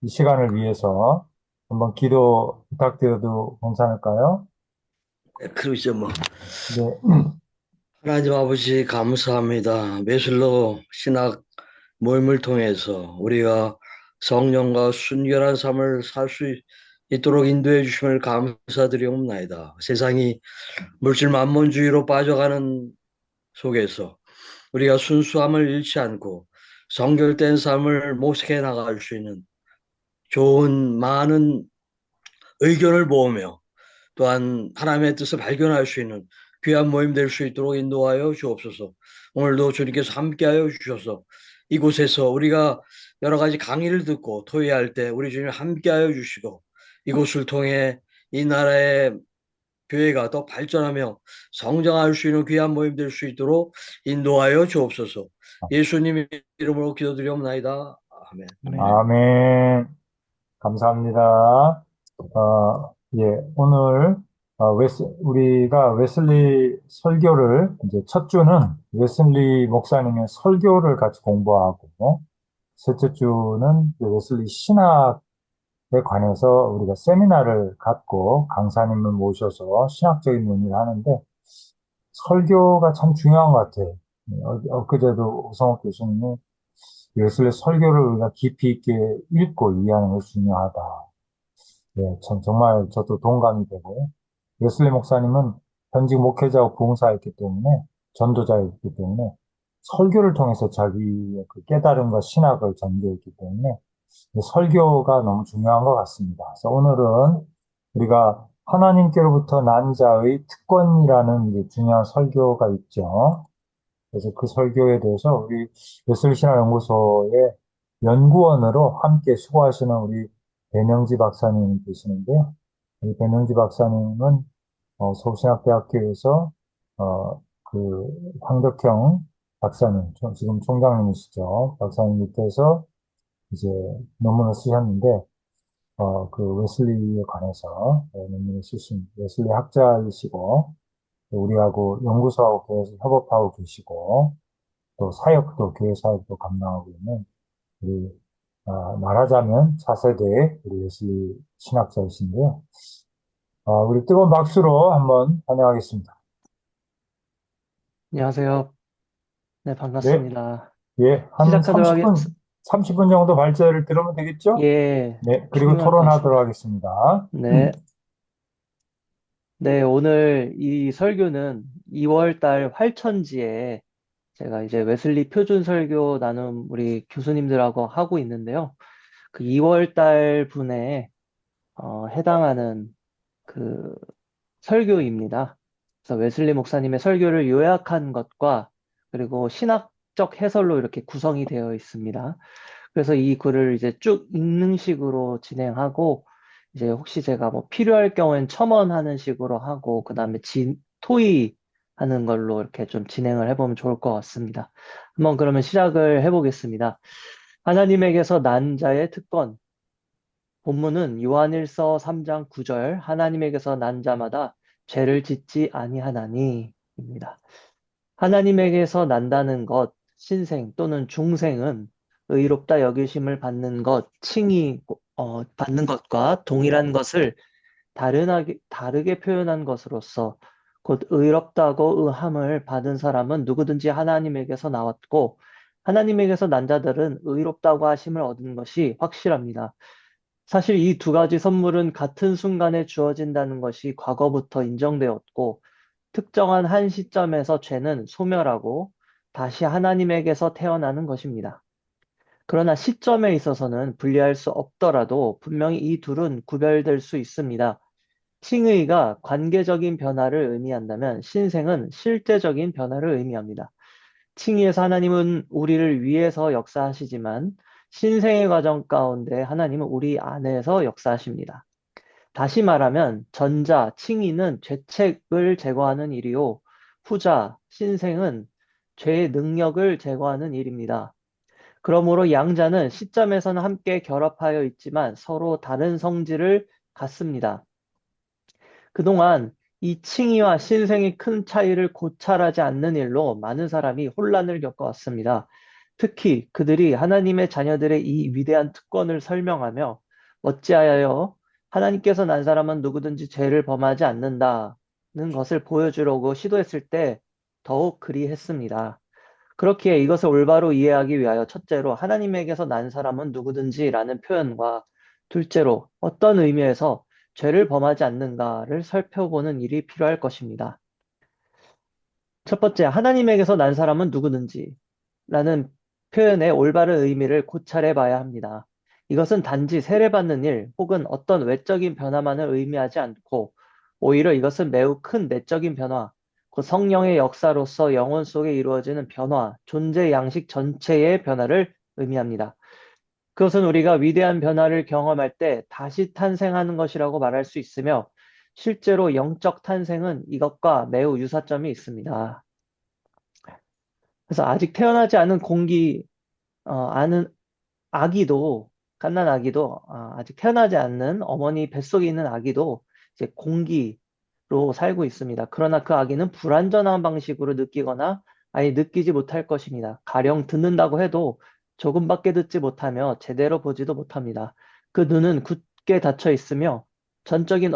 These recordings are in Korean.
이 시간을 위해서 한번 기도 부탁드려도 괜찮을까요? 그러죠, 뭐. 네, 하나님 아버지, 감사합니다. 매슬로 신학 모임을 통해서 우리가 성령과 순결한 삶을 살 수 있도록 인도해 주심을 감사드리옵나이다. 세상이 물질 만몬주의로 빠져가는 속에서 우리가 순수함을 잃지 않고 성결된 삶을 모색해 나갈 수 있는 좋은 많은 의견을 모으며 또한 하나님의 뜻을 발견할 수 있는 귀한 모임 될 수 있도록 인도하여 주옵소서. 오늘도 주님께서 함께하여 주셔서 이곳에서 우리가 여러 가지 강의를 듣고 토의할 때 우리 주님 함께하여 주시고 이곳을 통해 이 나라의 교회가 더 발전하며 성장할 수 있는 귀한 모임 될 수 있도록 인도하여 주옵소서. 예수님의 이름으로 기도드리옵나이다. 아멘. 네. 아멘. 감사합니다. 예, 오늘 우리가 웨슬리 설교를 이제 첫 주는 웨슬리 목사님의 설교를 같이 공부하고 셋째 주는 그 웨슬리 신학에 관해서 우리가 세미나를 갖고 강사님을 모셔서 신학적인 논의를 하는데 설교가 참 중요한 것 같아요. 엊그제도 오성욱 교수님이 웨슬리 설교를 우리가 깊이 있게 읽고 이해하는 것이 중요하다. 네, 정말 저도 동감이 되고요. 웨슬리 목사님은 현직 목회자와 봉사했기 때문에, 전도자였기 때문에, 설교를 통해서 자기의 그 깨달음과 신학을 전개했기 때문에, 이 설교가 너무 중요한 것 같습니다. 그래서 오늘은 우리가 하나님께로부터 난 자의 특권이라는 이제 중요한 설교가 있죠. 그래서 그 설교에 대해서 우리 웨슬리 신학연구소의 연구원으로 함께 수고하시는 우리 배명지 박사님 계시는데요. 이 배명지 박사님은 서울신학대학교에서 황덕형 박사님, 지금 총장님이시죠. 박사님 밑에서 이제 논문을 쓰셨는데 그 웨슬리에 관해서 논문을 쓰신 웨슬리 학자이시고 또 우리하고 연구소하고 계속 협업하고 계시고 또 사역도 교회 사역도 감당하고 있는 우리 말하자면 차세대 우리 웨슬리 신학자이신데요. 우리 뜨거운 박수로 한번 환영하겠습니다. 안녕하세요. 네, 네, 반갑습니다. 예, 한 시작하도록 30분 정도 발제를 들으면 되겠죠? 예, 네, 그리고 충분할 것 토론하도록 같습니다. 하겠습니다. 네. 네, 오늘 이 설교는 2월 달 활천지에 제가 이제 웨슬리 표준 설교 나눔 우리 교수님들하고 하고 있는데요. 그 2월 달 분에 해당하는 그 설교입니다. 그래서 웨슬리 목사님의 설교를 요약한 것과 그리고 신학적 해설로 이렇게 구성이 되어 있습니다. 그래서 이 글을 이제 쭉 읽는 식으로 진행하고, 이제 혹시 제가 뭐 필요할 경우엔 첨언하는 식으로 하고, 그 다음에 토의하는 걸로 이렇게 좀 진행을 해보면 좋을 것 같습니다. 한번 그러면 시작을 해보겠습니다. 하나님에게서 난 자의 특권. 본문은 요한일서 3장 9절, 하나님에게서 난 자마다 죄를 짓지 아니하나니입니다. 하나님에게서 난다는 것, 신생 또는 중생은 의롭다 여기심을 받는 것, 칭의 받는 것과 동일한 것을 다르게 표현한 것으로서 곧 의롭다고 의함을 받은 사람은 누구든지 하나님에게서 나왔고 하나님에게서 난 자들은 의롭다고 하심을 얻은 것이 확실합니다. 사실 이 두 가지 선물은 같은 순간에 주어진다는 것이 과거부터 인정되었고 특정한 한 시점에서 죄는 소멸하고 다시 하나님에게서 태어나는 것입니다. 그러나 시점에 있어서는 분리할 수 없더라도 분명히 이 둘은 구별될 수 있습니다. 칭의가 관계적인 변화를 의미한다면 신생은 실제적인 변화를 의미합니다. 칭의에서 하나님은 우리를 위해서 역사하시지만 신생의 과정 가운데 하나님은 우리 안에서 역사하십니다. 다시 말하면 전자, 칭의는 죄책을 제거하는 일이요. 후자, 신생은 죄의 능력을 제거하는 일입니다. 그러므로 양자는 시점에서는 함께 결합하여 있지만 서로 다른 성질을 갖습니다. 그동안 이 칭의와 신생의 큰 차이를 고찰하지 않는 일로 많은 사람이 혼란을 겪어왔습니다. 특히 그들이 하나님의 자녀들의 이 위대한 특권을 설명하며 어찌하여 하나님께서 난 사람은 누구든지 죄를 범하지 않는다는 것을 보여주려고 시도했을 때 더욱 그리했습니다. 그렇기에 이것을 올바로 이해하기 위하여 첫째로 하나님에게서 난 사람은 누구든지라는 표현과 둘째로 어떤 의미에서 죄를 범하지 않는가를 살펴보는 일이 필요할 것입니다. 첫 번째, 하나님에게서 난 사람은 누구든지 라는 표현의 올바른 의미를 고찰해 봐야 합니다. 이것은 단지 세례받는 일 혹은 어떤 외적인 변화만을 의미하지 않고 오히려 이것은 매우 큰 내적인 변화, 그 성령의 역사로서 영혼 속에 이루어지는 변화, 존재 양식 전체의 변화를 의미합니다. 그것은 우리가 위대한 변화를 경험할 때 다시 탄생하는 것이라고 말할 수 있으며 실제로 영적 탄생은 이것과 매우 유사점이 있습니다. 그래서 아직 태어나지 않은 아는 아기도, 갓난 아기도, 아직 태어나지 않는 어머니 뱃속에 있는 아기도 이제 공기로 살고 있습니다. 그러나 그 아기는 불완전한 방식으로 느끼거나 아예 느끼지 못할 것입니다. 가령 듣는다고 해도 조금밖에 듣지 못하며 제대로 보지도 못합니다. 그 눈은 굳게 닫혀 있으며 전적인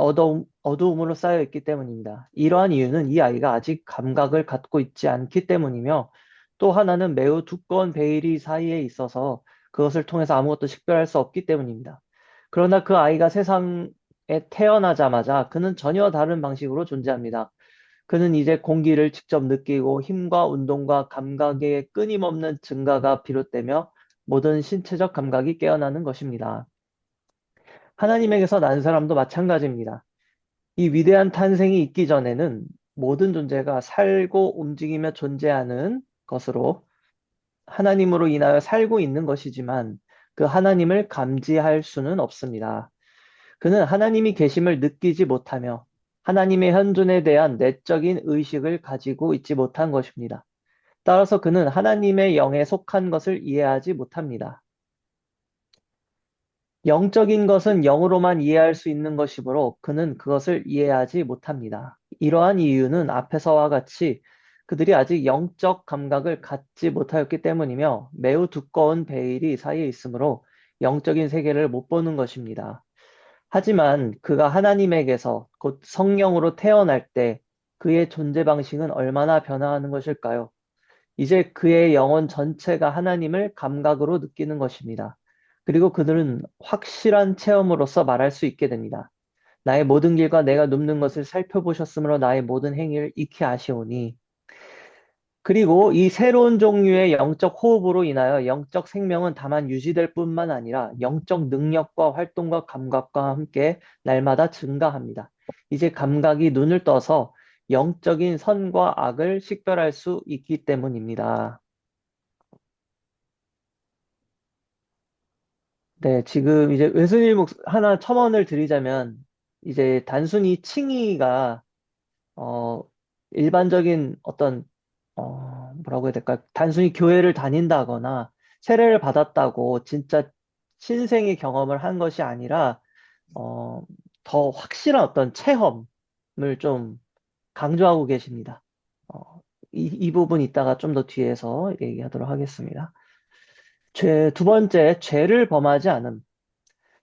어두움으로 쌓여 있기 때문입니다. 이러한 이유는 이 아이가 아직 감각을 갖고 있지 않기 때문이며 또 하나는 매우 두꺼운 베일이 사이에 있어서 그것을 통해서 아무것도 식별할 수 없기 때문입니다. 그러나 그 아이가 세상에 태어나자마자 그는 전혀 다른 방식으로 존재합니다. 그는 이제 공기를 직접 느끼고 힘과 운동과 감각의 끊임없는 증가가 비롯되며 모든 신체적 감각이 깨어나는 것입니다. 하나님에게서 난 사람도 마찬가지입니다. 이 위대한 탄생이 있기 전에는 모든 존재가 살고 움직이며 존재하는 것으로 하나님으로 인하여 살고 있는 것이지만 그 하나님을 감지할 수는 없습니다. 그는 하나님이 계심을 느끼지 못하며 하나님의 현존에 대한 내적인 의식을 가지고 있지 못한 것입니다. 따라서 그는 하나님의 영에 속한 것을 이해하지 못합니다. 영적인 것은 영으로만 이해할 수 있는 것이므로 그는 그것을 이해하지 못합니다. 이러한 이유는 앞에서와 같이 그들이 아직 영적 감각을 갖지 못하였기 때문이며 매우 두꺼운 베일이 사이에 있으므로 영적인 세계를 못 보는 것입니다. 하지만 그가 하나님에게서 곧 성령으로 태어날 때 그의 존재 방식은 얼마나 변화하는 것일까요? 이제 그의 영혼 전체가 하나님을 감각으로 느끼는 것입니다. 그리고 그들은 확실한 체험으로서 말할 수 있게 됩니다. 나의 모든 길과 내가 눕는 것을 살펴보셨으므로 나의 모든 행위를 익히 아시오니. 그리고 이 새로운 종류의 영적 호흡으로 인하여 영적 생명은 다만 유지될 뿐만 아니라 영적 능력과 활동과 감각과 함께 날마다 증가합니다. 이제 감각이 눈을 떠서 영적인 선과 악을 식별할 수 있기 때문입니다. 네, 지금 이제 웨슬리 목 하나 첨언을 드리자면 이제 단순히 칭의가 어 일반적인 어떤 뭐라고 해야 될까? 단순히 교회를 다닌다거나 세례를 받았다고 진짜 신생의 경험을 한 것이 아니라 어, 더 확실한 어떤 체험을 좀 강조하고 계십니다. 이 부분 이따가 좀 더 뒤에서 얘기하도록 하겠습니다. 두 번째, 죄를 범하지 않음.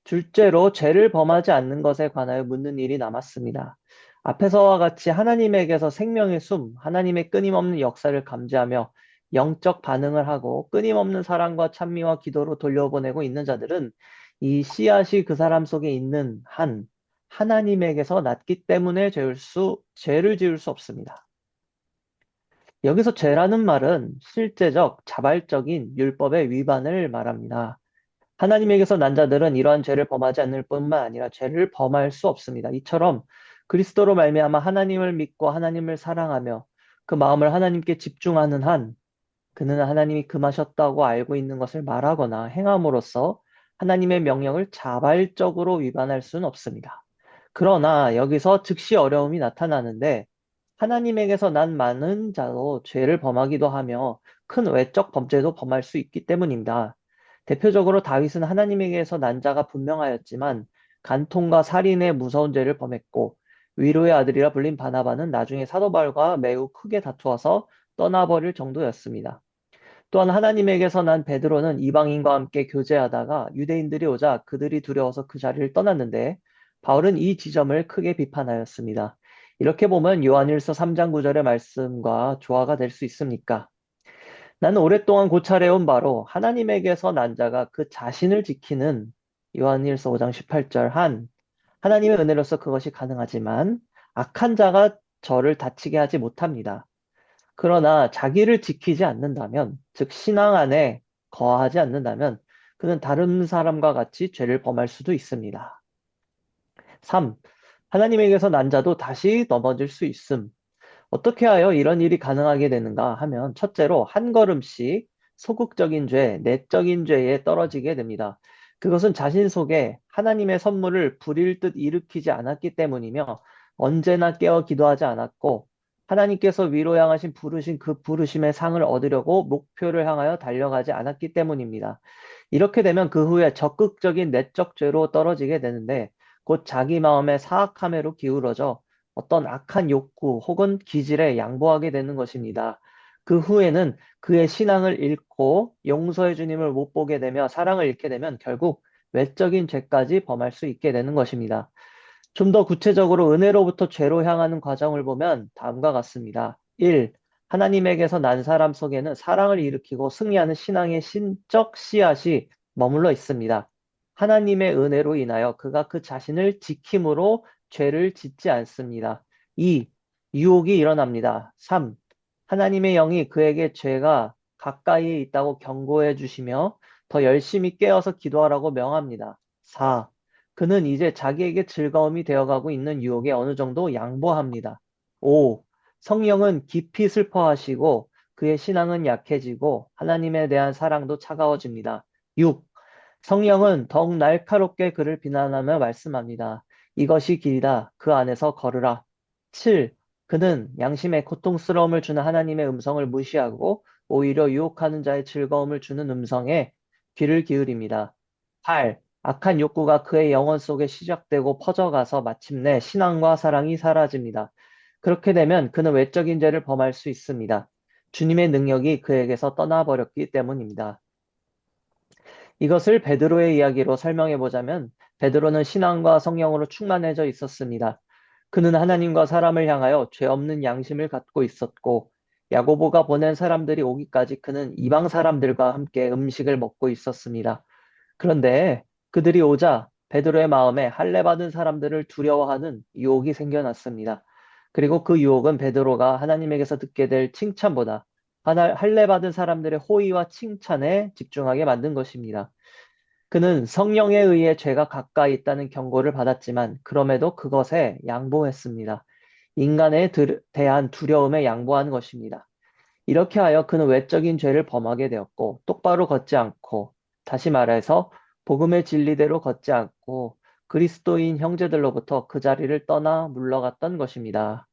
둘째로 죄를 범하지 않는 것에 관하여 묻는 일이 남았습니다. 앞에서와 같이 하나님에게서 생명의 숨, 하나님의 끊임없는 역사를 감지하며 영적 반응을 하고 끊임없는 사랑과 찬미와 기도로 돌려보내고 있는 자들은 이 씨앗이 그 사람 속에 있는 한 하나님에게서 났기 때문에 죄를 지을 수 없습니다. 여기서 죄라는 말은 실제적, 자발적인 율법의 위반을 말합니다. 하나님에게서 난 자들은 이러한 죄를 범하지 않을 뿐만 아니라 죄를 범할 수 없습니다. 이처럼 그리스도로 말미암아 하나님을 믿고 하나님을 사랑하며 그 마음을 하나님께 집중하는 한 그는 하나님이 금하셨다고 알고 있는 것을 말하거나 행함으로써 하나님의 명령을 자발적으로 위반할 수는 없습니다. 그러나 여기서 즉시 어려움이 나타나는데 하나님에게서 난 많은 자도 죄를 범하기도 하며 큰 외적 범죄도 범할 수 있기 때문입니다. 대표적으로 다윗은 하나님에게서 난 자가 분명하였지만 간통과 살인의 무서운 죄를 범했고 위로의 아들이라 불린 바나바는 나중에 사도 바울과 매우 크게 다투어서 떠나버릴 정도였습니다. 또한 하나님에게서 난 베드로는 이방인과 함께 교제하다가 유대인들이 오자 그들이 두려워서 그 자리를 떠났는데 바울은 이 지점을 크게 비판하였습니다. 이렇게 보면 요한일서 3장 9절의 말씀과 조화가 될 수 있습니까? 나는 오랫동안 고찰해온 바로 하나님에게서 난 자가 그 자신을 지키는 요한일서 5장 18절 하나님의 은혜로서 그것이 가능하지만 악한 자가 저를 다치게 하지 못합니다. 그러나 자기를 지키지 않는다면, 즉 신앙 안에 거하지 않는다면 그는 다른 사람과 같이 죄를 범할 수도 있습니다. 3. 하나님에게서 난 자도 다시 넘어질 수 있음. 어떻게 하여 이런 일이 가능하게 되는가 하면 첫째로 한 걸음씩 소극적인 죄, 내적인 죄에 떨어지게 됩니다. 그것은 자신 속에 하나님의 선물을 불일 듯 일으키지 않았기 때문이며 언제나 깨어 기도하지 않았고 하나님께서 위로 향하신 부르신 그 부르심의 상을 얻으려고 목표를 향하여 달려가지 않았기 때문입니다. 이렇게 되면 그 후에 적극적인 내적 죄로 떨어지게 되는데 곧 자기 마음의 사악함에로 기울어져 어떤 악한 욕구 혹은 기질에 양보하게 되는 것입니다. 그 후에는 그의 신앙을 잃고 용서의 주님을 못 보게 되며 사랑을 잃게 되면 결국 외적인 죄까지 범할 수 있게 되는 것입니다. 좀 더 구체적으로 은혜로부터 죄로 향하는 과정을 보면 다음과 같습니다. 1. 하나님에게서 난 사람 속에는 사랑을 일으키고 승리하는 신앙의 신적 씨앗이 머물러 있습니다. 하나님의 은혜로 인하여 그가 그 자신을 지킴으로 죄를 짓지 않습니다. 2. 유혹이 일어납니다. 3. 하나님의 영이 그에게 죄가 가까이에 있다고 경고해 주시며 더 열심히 깨어서 기도하라고 명합니다. 4. 그는 이제 자기에게 즐거움이 되어가고 있는 유혹에 어느 정도 양보합니다. 5. 성령은 깊이 슬퍼하시고 그의 신앙은 약해지고 하나님에 대한 사랑도 차가워집니다. 6. 성령은 더욱 날카롭게 그를 비난하며 말씀합니다. 이것이 길이다. 그 안에서 걸으라. 7. 그는 양심에 고통스러움을 주는 하나님의 음성을 무시하고 오히려 유혹하는 자의 즐거움을 주는 음성에 귀를 기울입니다. 8. 악한 욕구가 그의 영혼 속에 시작되고 퍼져가서 마침내 신앙과 사랑이 사라집니다. 그렇게 되면 그는 외적인 죄를 범할 수 있습니다. 주님의 능력이 그에게서 떠나버렸기 때문입니다. 이것을 베드로의 이야기로 설명해 보자면 베드로는 신앙과 성령으로 충만해져 있었습니다. 그는 하나님과 사람을 향하여 죄 없는 양심을 갖고 있었고 야고보가 보낸 사람들이 오기까지 그는 이방 사람들과 함께 음식을 먹고 있었습니다. 그런데 그들이 오자 베드로의 마음에 할례 받은 사람들을 두려워하는 유혹이 생겨났습니다. 그리고 그 유혹은 베드로가 하나님에게서 듣게 될 칭찬보다 할례 받은 사람들의 호의와 칭찬에 집중하게 만든 것입니다. 그는 성령에 의해 죄가 가까이 있다는 경고를 받았지만 그럼에도 그것에 양보했습니다. 인간에 대한 두려움에 양보한 것입니다. 이렇게 하여 그는 외적인 죄를 범하게 되었고 똑바로 걷지 않고 다시 말해서 복음의 진리대로 걷지 않고 그리스도인 형제들로부터 그 자리를 떠나 물러갔던 것입니다.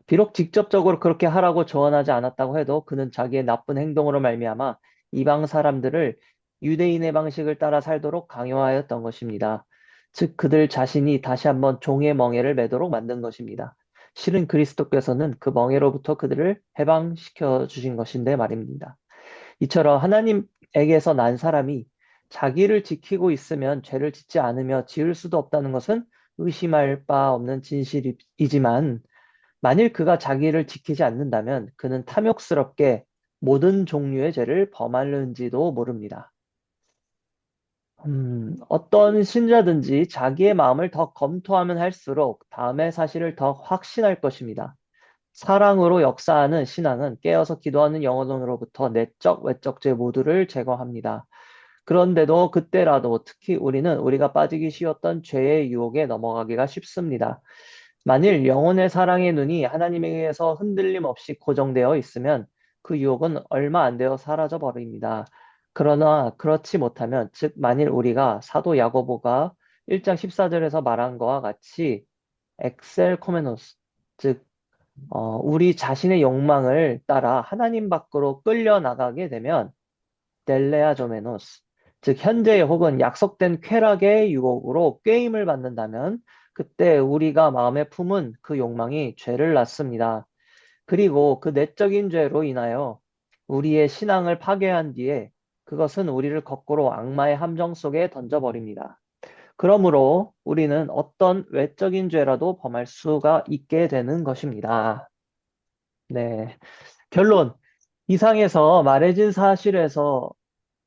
비록 직접적으로 그렇게 하라고 조언하지 않았다고 해도 그는 자기의 나쁜 행동으로 말미암아 이방 사람들을 유대인의 방식을 따라 살도록 강요하였던 것입니다. 즉 그들 자신이 다시 한번 종의 멍에를 매도록 만든 것입니다. 실은 그리스도께서는 그 멍에로부터 그들을 해방시켜 주신 것인데 말입니다. 이처럼 하나님에게서 난 사람이 자기를 지키고 있으면 죄를 짓지 않으며 지을 수도 없다는 것은 의심할 바 없는 진실이지만 만일 그가 자기를 지키지 않는다면 그는 탐욕스럽게 모든 종류의 죄를 범하는지도 모릅니다. 어떤 신자든지 자기의 마음을 더 검토하면 할수록 다음의 사실을 더 확신할 것입니다. 사랑으로 역사하는 신앙은 깨어서 기도하는 영혼으로부터 내적, 외적 죄 모두를 제거합니다. 그런데도 그때라도 특히 우리는 우리가 빠지기 쉬웠던 죄의 유혹에 넘어가기가 쉽습니다. 만일 영혼의 사랑의 눈이 하나님에게서 흔들림 없이 고정되어 있으면 그 유혹은 얼마 안 되어 사라져 버립니다. 그러나 그렇지 못하면, 즉 만일 우리가 사도 야고보가 1장 14절에서 말한 것과 같이 엑셀 코메노스, 즉 우리 자신의 욕망을 따라 하나님 밖으로 끌려 나가게 되면 델레아 조메노스, 즉 현재의 혹은 약속된 쾌락의 유혹으로 꾀임을 받는다면 그때 우리가 마음에 품은 그 욕망이 죄를 낳습니다. 그리고 그 내적인 죄로 인하여 우리의 신앙을 파괴한 뒤에 그것은 우리를 거꾸로 악마의 함정 속에 던져버립니다. 그러므로 우리는 어떤 외적인 죄라도 범할 수가 있게 되는 것입니다. 네. 결론. 이상에서 말해진 사실에서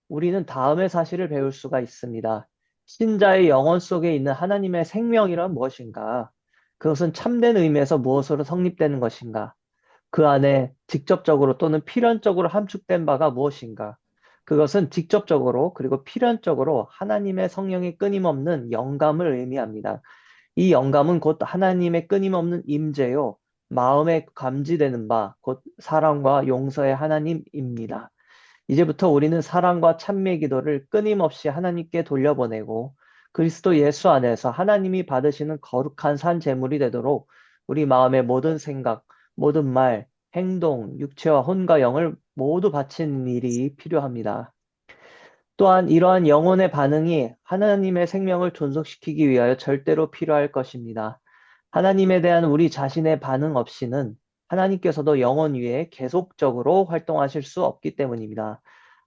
우리는 다음의 사실을 배울 수가 있습니다. 신자의 영혼 속에 있는 하나님의 생명이란 무엇인가? 그것은 참된 의미에서 무엇으로 성립되는 것인가? 그 안에 직접적으로 또는 필연적으로 함축된 바가 무엇인가? 그것은 직접적으로 그리고 필연적으로 하나님의 성령의 끊임없는 영감을 의미합니다. 이 영감은 곧 하나님의 끊임없는 임재요, 마음에 감지되는 바, 곧 사랑과 용서의 하나님입니다. 이제부터 우리는 사랑과 찬미의 기도를 끊임없이 하나님께 돌려보내고 그리스도 예수 안에서 하나님이 받으시는 거룩한 산 제물이 되도록 우리 마음의 모든 생각, 모든 말, 행동, 육체와 혼과 영을 모두 바치는 일이 필요합니다. 또한 이러한 영혼의 반응이 하나님의 생명을 존속시키기 위하여 절대로 필요할 것입니다. 하나님에 대한 우리 자신의 반응 없이는 하나님께서도 영혼 위에 계속적으로 활동하실 수 없기 때문입니다.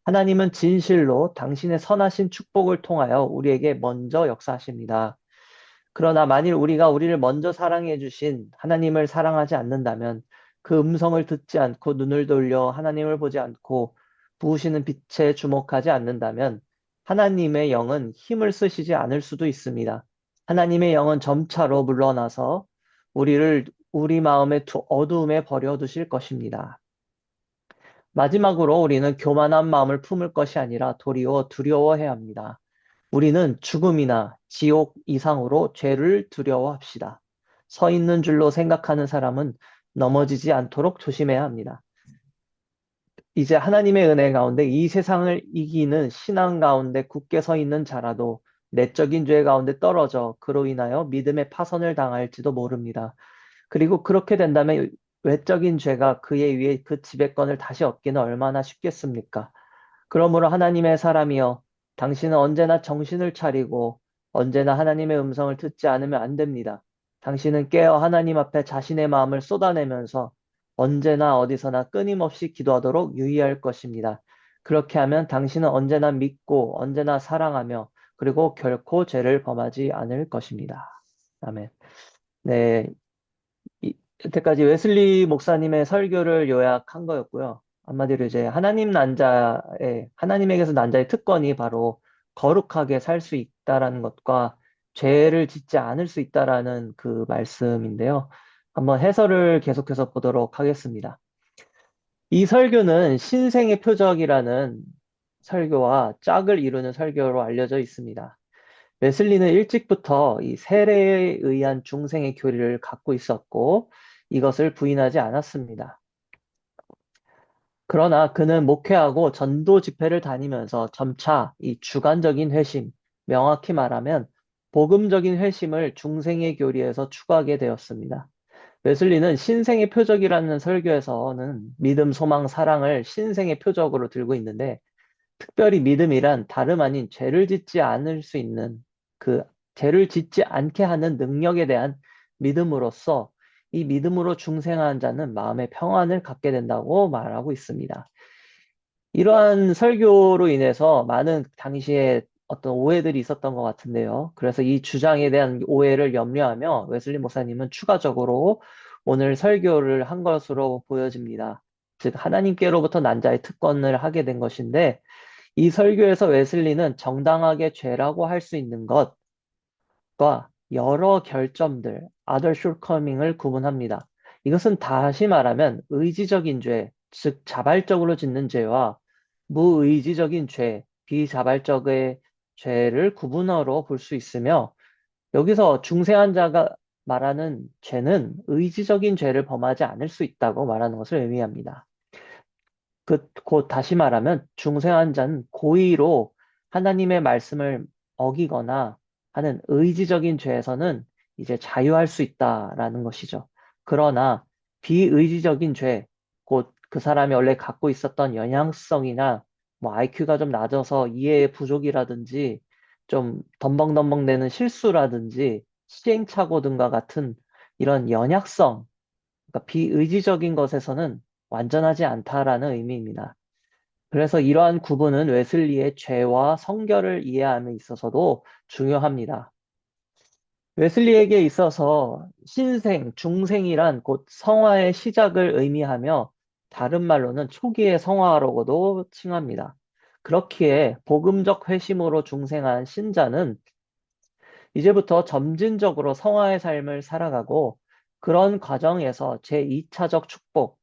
하나님은 진실로 당신의 선하신 축복을 통하여 우리에게 먼저 역사하십니다. 그러나 만일 우리가 우리를 먼저 사랑해 주신 하나님을 사랑하지 않는다면 그 음성을 듣지 않고 눈을 돌려 하나님을 보지 않고 부으시는 빛에 주목하지 않는다면 하나님의 영은 힘을 쓰시지 않을 수도 있습니다. 하나님의 영은 점차로 물러나서 우리를 우리 마음의 어두움에 버려두실 것입니다. 마지막으로 우리는 교만한 마음을 품을 것이 아니라 도리어 두려워해야 합니다. 우리는 죽음이나 지옥 이상으로 죄를 두려워합시다. 서 있는 줄로 생각하는 사람은 넘어지지 않도록 조심해야 합니다. 이제 하나님의 은혜 가운데 이 세상을 이기는 신앙 가운데 굳게 서 있는 자라도 내적인 죄 가운데 떨어져 그로 인하여 믿음의 파선을 당할지도 모릅니다. 그리고 그렇게 된다면 외적인 죄가 그의 위에 그 지배권을 다시 얻기는 얼마나 쉽겠습니까? 그러므로 하나님의 사람이여, 당신은 언제나 정신을 차리고 언제나 하나님의 음성을 듣지 않으면 안 됩니다. 당신은 깨어 하나님 앞에 자신의 마음을 쏟아내면서 언제나 어디서나 끊임없이 기도하도록 유의할 것입니다. 그렇게 하면 당신은 언제나 믿고 언제나 사랑하며 그리고 결코 죄를 범하지 않을 것입니다. 아멘. 네, 여태까지 웨슬리 목사님의 설교를 요약한 거였고요. 한마디로 이제 하나님에게서 난 자의 특권이 바로 거룩하게 살 수 있다라는 것과 죄를 짓지 않을 수 있다라는 그 말씀인데요. 한번 해설을 계속해서 보도록 하겠습니다. 이 설교는 신생의 표적이라는 설교와 짝을 이루는 설교로 알려져 있습니다. 웨슬리는 일찍부터 이 세례에 의한 중생의 교리를 갖고 있었고 이것을 부인하지 않았습니다. 그러나 그는 목회하고 전도 집회를 다니면서 점차 이 주관적인 회심, 명확히 말하면 복음적인 회심을 중생의 교리에서 추구하게 되었습니다. 웨슬리는 신생의 표적이라는 설교에서는 믿음, 소망, 사랑을 신생의 표적으로 들고 있는데 특별히 믿음이란 다름 아닌 죄를 짓지 않을 수 있는 그 죄를 짓지 않게 하는 능력에 대한 믿음으로써 이 믿음으로 중생한 자는 마음의 평안을 갖게 된다고 말하고 있습니다. 이러한 설교로 인해서 많은 당시에 어떤 오해들이 있었던 것 같은데요. 그래서 이 주장에 대한 오해를 염려하며 웨슬리 목사님은 추가적으로 오늘 설교를 한 것으로 보여집니다. 즉, 하나님께로부터 난 자의 특권을 하게 된 것인데 이 설교에서 웨슬리는 정당하게 죄라고 할 수 있는 것과 여러 결점들, other shortcoming을 구분합니다. 이것은 다시 말하면 의지적인 죄, 즉 자발적으로 짓는 죄와 무의지적인 죄, 비자발적의 죄를 구분으로 볼 수 있으며 여기서 중생한 자가 말하는 죄는 의지적인 죄를 범하지 않을 수 있다고 말하는 것을 의미합니다. 곧 다시 말하면 중생한 자는 고의로 하나님의 말씀을 어기거나 하는 의지적인 죄에서는 이제 자유할 수 있다라는 것이죠. 그러나 비의지적인 죄, 곧 그 사람이 원래 갖고 있었던 영향성이나 뭐 IQ가 좀 낮아서 이해의 부족이라든지 좀 덤벙덤벙대는 실수라든지 시행착오 등과 같은 이런 연약성, 그러니까 비의지적인 것에서는 완전하지 않다라는 의미입니다. 그래서 이러한 구분은 웨슬리의 죄와 성결을 이해함에 있어서도 중요합니다. 웨슬리에게 있어서 신생, 중생이란 곧 성화의 시작을 의미하며 다른 말로는 초기의 성화라고도 칭합니다. 그렇기에 복음적 회심으로 중생한 신자는 이제부터 점진적으로 성화의 삶을 살아가고 그런 과정에서 제2차적 축복,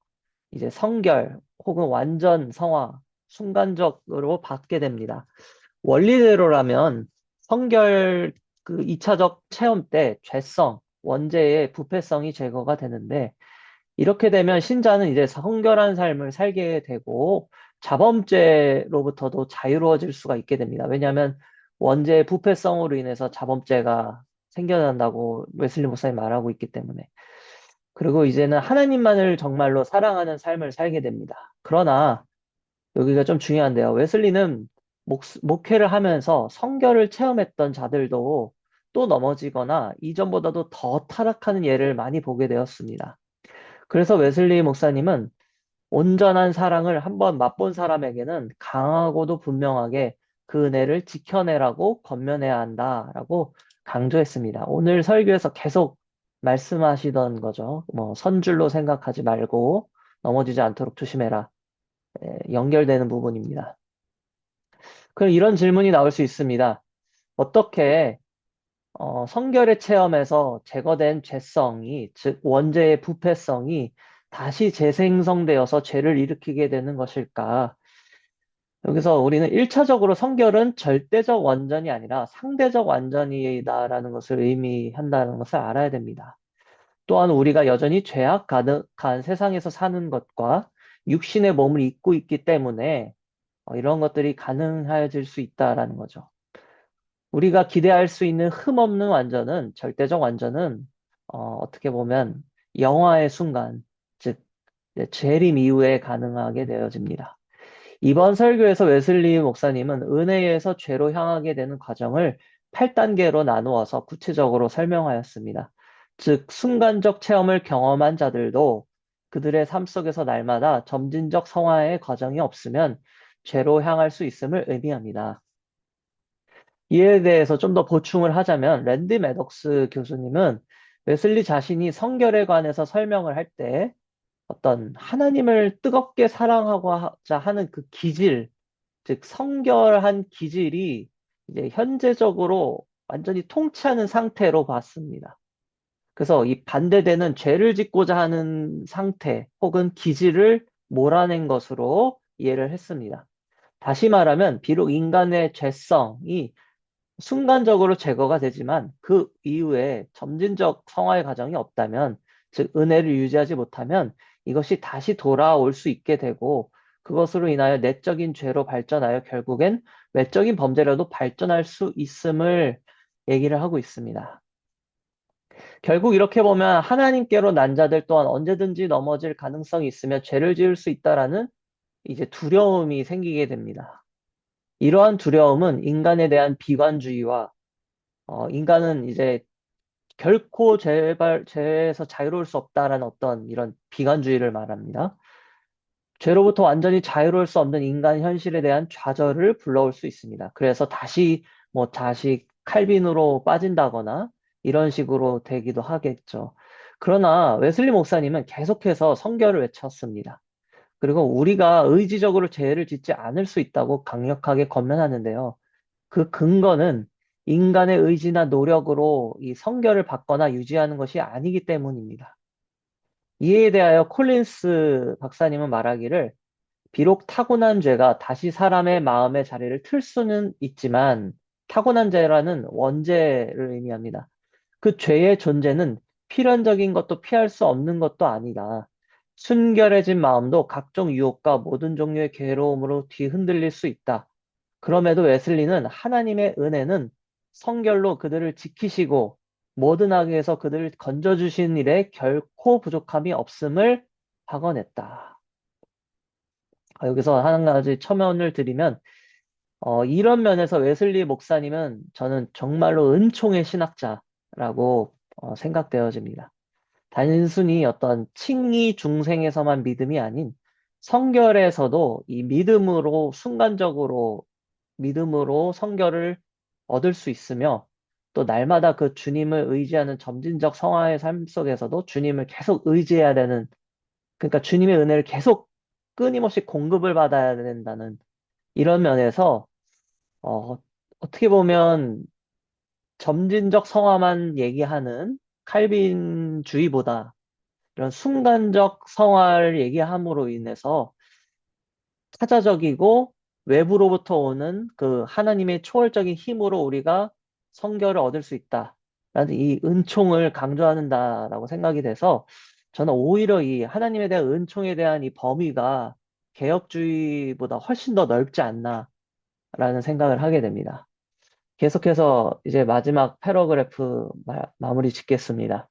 이제 성결 혹은 완전 성화, 순간적으로 받게 됩니다. 원리대로라면 성결 그 2차적 체험 때 죄성, 원죄의 부패성이 제거가 되는데 이렇게 되면 신자는 이제 성결한 삶을 살게 되고 자범죄로부터도 자유로워질 수가 있게 됩니다. 왜냐하면 원죄의 부패성으로 인해서 자범죄가 생겨난다고 웨슬리 목사님 말하고 있기 때문에. 그리고 이제는 하나님만을 정말로 사랑하는 삶을 살게 됩니다. 그러나 여기가 좀 중요한데요. 웨슬리는 목회를 하면서 성결을 체험했던 자들도 또 넘어지거나 이전보다도 더 타락하는 예를 많이 보게 되었습니다. 그래서 웨슬리 목사님은 온전한 사랑을 한번 맛본 사람에게는 강하고도 분명하게 그 은혜를 지켜내라고 권면해야 한다라고 강조했습니다. 오늘 설교에서 계속 말씀하시던 거죠. 뭐 선줄로 생각하지 말고 넘어지지 않도록 조심해라. 연결되는 부분입니다. 그럼 이런 질문이 나올 수 있습니다. 어떻게 성결의 체험에서 제거된 죄성이, 즉 원죄의 부패성이 다시 재생성되어서 죄를 일으키게 되는 것일까? 여기서 우리는 1차적으로 성결은 절대적 완전이 아니라 상대적 완전이다라는 것을 의미한다는 것을 알아야 됩니다. 또한 우리가 여전히 죄악 가득한 세상에서 사는 것과 육신의 몸을 입고 있기 때문에 이런 것들이 가능해질 수 있다라는 거죠. 우리가 기대할 수 있는 흠없는 완전은, 절대적 완전은, 어떻게 보면 영화의 순간, 즉, 이제 재림 이후에 가능하게 되어집니다. 이번 설교에서 웨슬리 목사님은 은혜에서 죄로 향하게 되는 과정을 8단계로 나누어서 구체적으로 설명하였습니다. 즉, 순간적 체험을 경험한 자들도 그들의 삶 속에서 날마다 점진적 성화의 과정이 없으면 죄로 향할 수 있음을 의미합니다. 이에 대해서 좀 더 보충을 하자면 랜디 매덕스 교수님은 웨슬리 자신이 성결에 관해서 설명을 할 때 어떤 하나님을 뜨겁게 사랑하고자 하는 그 기질, 즉 성결한 기질이 이제 현재적으로 완전히 통치하는 상태로 봤습니다. 그래서 이 반대되는 죄를 짓고자 하는 상태 혹은 기질을 몰아낸 것으로 이해를 했습니다. 다시 말하면 비록 인간의 죄성이 순간적으로 제거가 되지만 그 이후에 점진적 성화의 과정이 없다면, 즉 은혜를 유지하지 못하면 이것이 다시 돌아올 수 있게 되고 그것으로 인하여 내적인 죄로 발전하여 결국엔 외적인 범죄로도 발전할 수 있음을 얘기를 하고 있습니다. 결국 이렇게 보면 하나님께로 난 자들 또한 언제든지 넘어질 가능성이 있으며 죄를 지을 수 있다라는 이제 두려움이 생기게 됩니다. 이러한 두려움은 인간에 대한 비관주의와 인간은 이제 결코 죄에서 자유로울 수 없다라는 어떤 이런 비관주의를 말합니다. 죄로부터 완전히 자유로울 수 없는 인간 현실에 대한 좌절을 불러올 수 있습니다. 그래서 다시 뭐 자식 칼빈으로 빠진다거나 이런 식으로 되기도 하겠죠. 그러나 웨슬리 목사님은 계속해서 성결을 외쳤습니다. 그리고 우리가 의지적으로 죄를 짓지 않을 수 있다고 강력하게 권면하는데요. 그 근거는 인간의 의지나 노력으로 이 성결을 받거나 유지하는 것이 아니기 때문입니다. 이에 대하여 콜린스 박사님은 말하기를 비록 타고난 죄가 다시 사람의 마음의 자리를 틀 수는 있지만 타고난 죄라는 원죄를 의미합니다. 그 죄의 존재는 필연적인 것도 피할 수 없는 것도 아니다. 순결해진 마음도 각종 유혹과 모든 종류의 괴로움으로 뒤흔들릴 수 있다. 그럼에도 웨슬리는 하나님의 은혜는 성결로 그들을 지키시고 모든 악에서 그들을 건져주신 일에 결코 부족함이 없음을 박언했다. 여기서 한 가지 첨언을 드리면 이런 면에서 웨슬리 목사님은 저는 정말로 은총의 신학자라고 생각되어집니다. 단순히 어떤 칭의 중생에서만 믿음이 아닌 성결에서도 이 믿음으로 순간적으로 믿음으로 성결을 얻을 수 있으며 또 날마다 그 주님을 의지하는 점진적 성화의 삶 속에서도 주님을 계속 의지해야 되는 그러니까 주님의 은혜를 계속 끊임없이 공급을 받아야 된다는 이런 면에서 어, 어떻게 보면 점진적 성화만 얘기하는 칼빈주의보다 이런 순간적 성화를 얘기함으로 인해서 타자적이고 외부로부터 오는 그 하나님의 초월적인 힘으로 우리가 성결을 얻을 수 있다라는 이 은총을 강조한다라고 생각이 돼서 저는 오히려 이 하나님에 대한 은총에 대한 이 범위가 개혁주의보다 훨씬 더 넓지 않나라는 생각을 하게 됩니다. 계속해서 이제 마지막 패러그래프 마무리 짓겠습니다.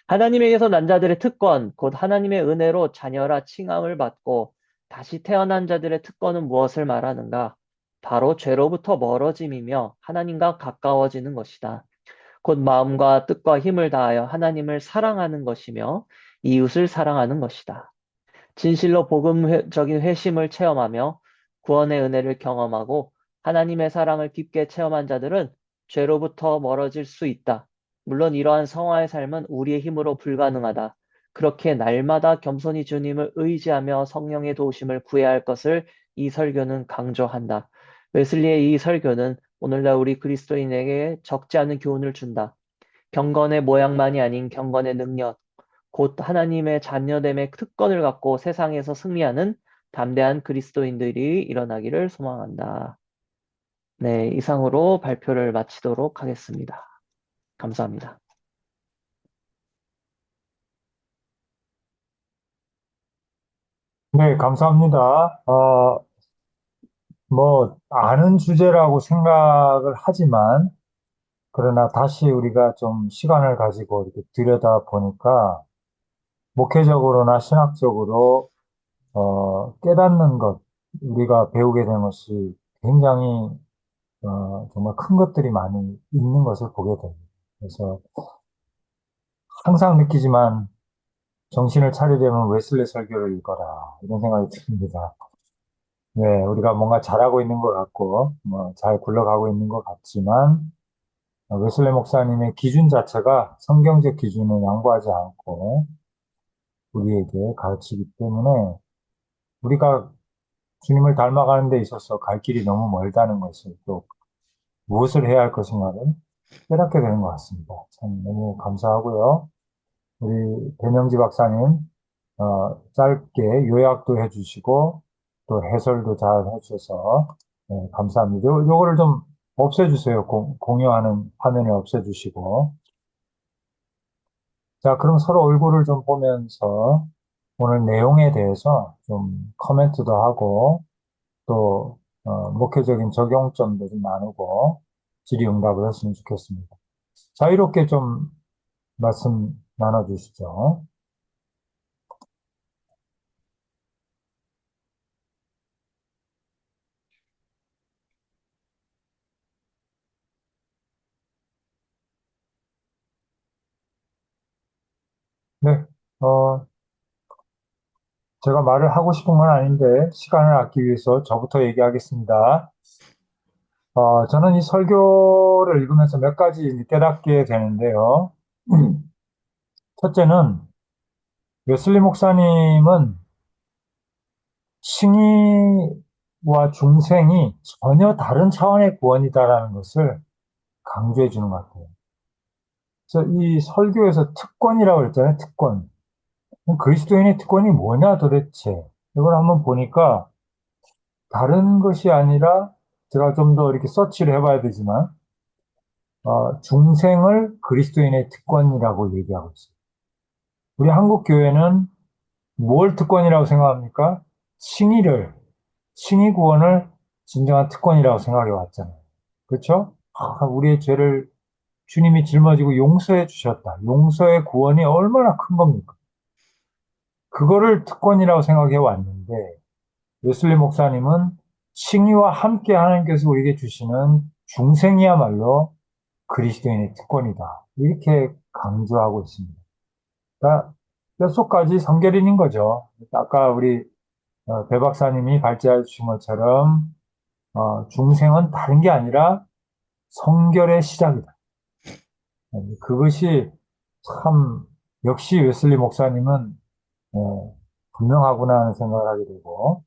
하나님에게서 난 자들의 특권, 곧 하나님의 은혜로 자녀라 칭함을 받고 다시 태어난 자들의 특권은 무엇을 말하는가? 바로 죄로부터 멀어짐이며 하나님과 가까워지는 것이다. 곧 마음과 뜻과 힘을 다하여 하나님을 사랑하는 것이며 이웃을 사랑하는 것이다. 진실로 복음적인 회심을 체험하며 구원의 은혜를 경험하고 하나님의 사랑을 깊게 체험한 자들은 죄로부터 멀어질 수 있다. 물론 이러한 성화의 삶은 우리의 힘으로 불가능하다. 그렇게 날마다 겸손히 주님을 의지하며 성령의 도우심을 구해야 할 것을 이 설교는 강조한다. 웨슬리의 이 설교는 오늘날 우리 그리스도인에게 적지 않은 교훈을 준다. 경건의 모양만이 아닌 경건의 능력, 곧 하나님의 자녀됨의 특권을 갖고 세상에서 승리하는 담대한 그리스도인들이 일어나기를 소망한다. 네, 이상으로 발표를 마치도록 하겠습니다. 감사합니다. 네, 감사합니다. 뭐, 아는 주제라고 생각을 하지만, 그러나 다시 우리가 좀 시간을 가지고 이렇게 들여다 보니까, 목회적으로나 신학적으로, 깨닫는 것, 우리가 배우게 된 것이 굉장히, 정말 큰 것들이 많이 있는 것을 보게 됩니다. 그래서 항상 느끼지만, 정신을 차리려면 웨슬리 설교를 읽어라. 이런 생각이 듭니다. 네, 우리가 뭔가 잘하고 있는 것 같고, 뭐, 잘 굴러가고 있는 것 같지만, 웨슬리 목사님의 기준 자체가 성경적 기준을 양보하지 않고 우리에게 가르치기 때문에 우리가 주님을 닮아가는 데 있어서 갈 길이 너무 멀다는 것을 또 무엇을 해야 할 것인가를 깨닫게 되는 것 같습니다. 참 너무 감사하고요. 우리 배명지 박사님, 짧게 요약도 해주시고 또 해설도 잘 해주셔서 감사합니다. 요거를 좀 없애주세요. 공유하는 화면에 없애주시고. 자, 그럼 서로 얼굴을 좀 보면서 오늘 내용에 대해서 좀 코멘트도 하고 또 목회적인 적용점도 좀 나누고 질의응답을 했으면 좋겠습니다. 자유롭게 좀 말씀 나눠주시죠. 네, 어, 제가 말을 하고 싶은 건 아닌데 시간을 아끼기 위해서 저부터 얘기하겠습니다. 저는 이 설교를 읽으면서 몇 가지 이제 깨닫게 되는데요. 첫째는 웨슬리 목사님은 칭의와 중생이 전혀 다른 차원의 구원이다라는 것을 강조해 주는 것 같아요. 그래서 이 설교에서 특권이라고 그랬잖아요, 특권. 그럼 그리스도인의 특권이 뭐냐 도대체? 이걸 한번 보니까 다른 것이 아니라 제가 좀 더 이렇게 서치를 해봐야 되지만, 중생을 그리스도인의 특권이라고 얘기하고 있어요. 우리 한국 교회는 뭘 특권이라고 생각합니까? 칭의를, 칭의 구원을 진정한 특권이라고 생각해 왔잖아요. 그렇죠? 우리의 죄를 주님이 짊어지고 용서해 주셨다. 용서의 구원이 얼마나 큰 겁니까? 그거를 특권이라고 생각해 왔는데, 웨슬리 목사님은 칭의와 함께 하나님께서 우리에게 주시는 중생이야말로 그리스도인의 특권이다. 이렇게 강조하고 있습니다. 그러니까 뼛속까지 성결인인 거죠. 아까 우리 배 박사님이 발제해 주신 것처럼 중생은 다른 게 아니라 성결의 시작이다. 그것이 참 역시 웨슬리 목사님은 분명하구나 하는 생각을 하게 되고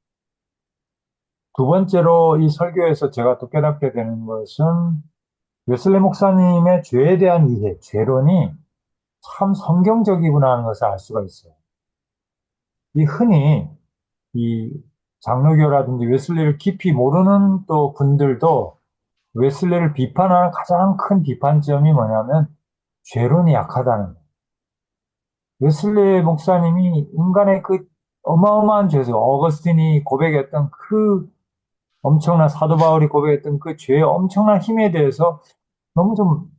두 번째로 이 설교에서 제가 또 깨닫게 되는 것은 웨슬리 목사님의 죄에 대한 이해, 죄론이 참 성경적이구나 하는 것을 알 수가 있어요. 이 흔히 이 장로교라든지 웨슬리를 깊이 모르는 또 분들도 웨슬리를 비판하는 가장 큰 비판점이 뭐냐면 죄론이 약하다는 거예요. 웨슬리 목사님이 인간의 그 어마어마한 죄수, 어거스틴이 고백했던 그 엄청난 사도 바울이 고백했던 그 죄의 엄청난 힘에 대해서 너무 좀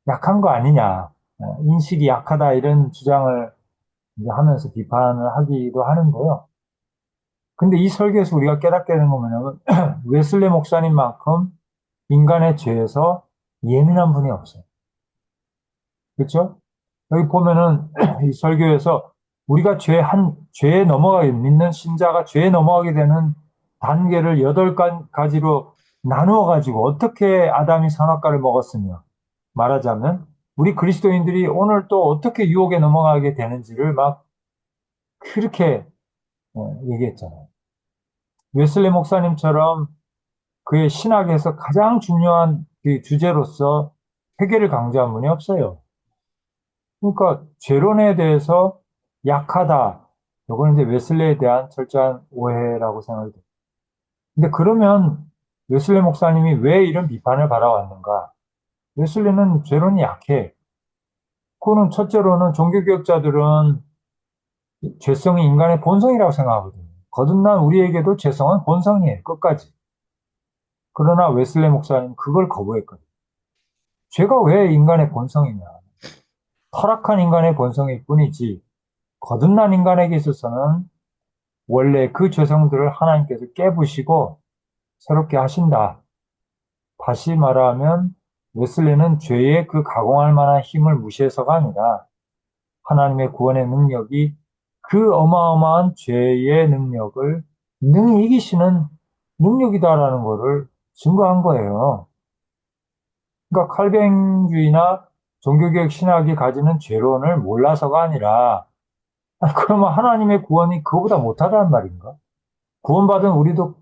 약한 거 아니냐, 인식이 약하다 이런 주장을 이제 하면서 비판을 하기도 하는데요. 근데 이 설교에서 우리가 깨닫게 되는 건 뭐냐면 웨슬리 목사님만큼 인간의 죄에서 예민한 분이 없어요. 그렇죠? 여기 보면은 이 설교에서 우리가 죄에 넘어가게, 믿는 신자가 죄에 넘어가게 되는 단계를 8가지로 나누어 가지고 어떻게 아담이 선악과를 먹었으며 말하자면 우리 그리스도인들이 오늘 또 어떻게 유혹에 넘어가게 되는지를 막 그렇게 얘기했잖아요. 웨슬리 목사님처럼 그의 신학에서 가장 중요한 그 주제로서 회개를 강조한 분이 없어요. 그러니까 죄론에 대해서 약하다. 이거는 이제 웨슬리에 대한 철저한 오해라고 생각이 듭니다. 근데 그러면 웨슬리 목사님이 왜 이런 비판을 받아왔는가? 웨슬리는 죄론이 약해. 그거는 첫째로는 종교개혁자들은 죄성이 인간의 본성이라고 생각하거든요. 거듭난 우리에게도 죄성은 본성이에요. 끝까지. 그러나 웨슬리 목사님 그걸 거부했거든요. 죄가 왜 인간의 본성이냐? 타락한 인간의 본성일 뿐이지 거듭난 인간에게 있어서는 원래 그 죄성들을 하나님께서 깨부시고 새롭게 하신다. 다시 말하면 웨슬리는 죄의 그 가공할 만한 힘을 무시해서가 아니라 하나님의 구원의 능력이 그 어마어마한 죄의 능력을 능히 이기시는 능력이다라는 것을 증거한 거예요. 그러니까 칼뱅주의나 종교개혁 신학이 가지는 죄론을 몰라서가 아니라 그러면 하나님의 구원이 그거보다 못하다는 말인가? 구원받은 우리도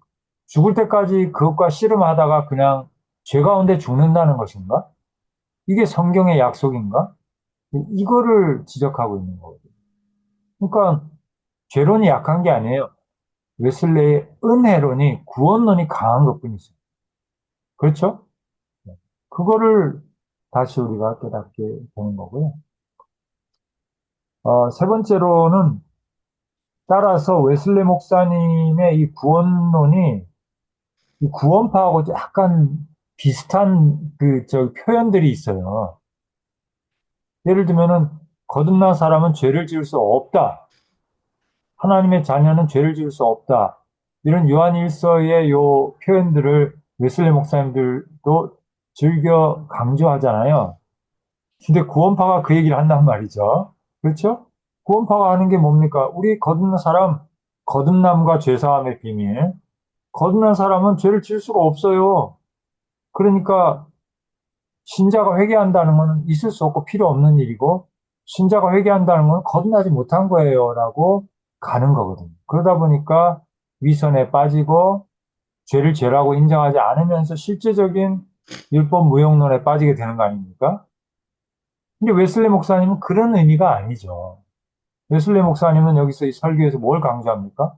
죽을 때까지 그것과 씨름하다가 그냥 죄 가운데 죽는다는 것인가? 이게 성경의 약속인가? 이거를 지적하고 있는 거거든요. 그러니까 죄론이 약한 게 아니에요. 웨슬레의 은혜론이 구원론이 강한 것뿐이죠. 그렇죠? 그거를 다시 우리가 깨닫게 되는 거고요. 세 번째로는 따라서 웨슬리 목사님의 이 구원론이 이 구원파하고 약간 비슷한 표현들이 있어요. 예를 들면은 거듭난 사람은 죄를 지을 수 없다. 하나님의 자녀는 죄를 지을 수 없다. 이런 요한일서의 요 표현들을 웨슬리 목사님들도 즐겨 강조하잖아요. 근데 구원파가 그 얘기를 한단 말이죠. 그렇죠? 구원파가 하는 게 뭡니까? 우리 거듭난 사람, 거듭남과 죄사함의 비밀. 거듭난 사람은 죄를 지을 수가 없어요. 그러니까 신자가 회개한다는 것은 있을 수 없고 필요 없는 일이고 신자가 회개한다는 건 거듭나지 못한 거예요라고 가는 거거든요. 그러다 보니까 위선에 빠지고 죄를 죄라고 인정하지 않으면서 실제적인 율법 무용론에 빠지게 되는 거 아닙니까? 근데 웨슬리 목사님은 그런 의미가 아니죠. 웨슬리 목사님은 여기서 이 설교에서 뭘 강조합니까?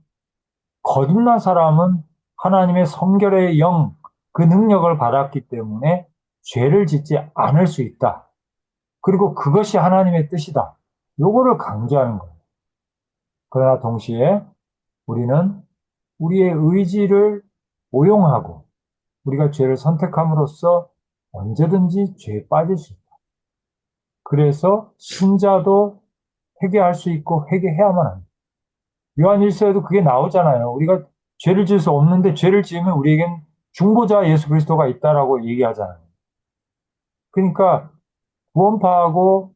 거듭난 사람은 하나님의 성결의 영, 그 능력을 받았기 때문에 죄를 짓지 않을 수 있다. 그리고 그것이 하나님의 뜻이다. 요거를 강조하는 거예요. 그러나 동시에 우리는 우리의 의지를 오용하고 우리가 죄를 선택함으로써 언제든지 죄에 빠질 수 있다. 그래서 신자도 회개할 수 있고 회개해야만 합니다. 요한일서에도 그게 나오잖아요. 우리가 죄를 지을 수 없는데 죄를 지으면 우리에겐 중보자 예수 그리스도가 있다라고 얘기하잖아요. 그러니까 구원파하고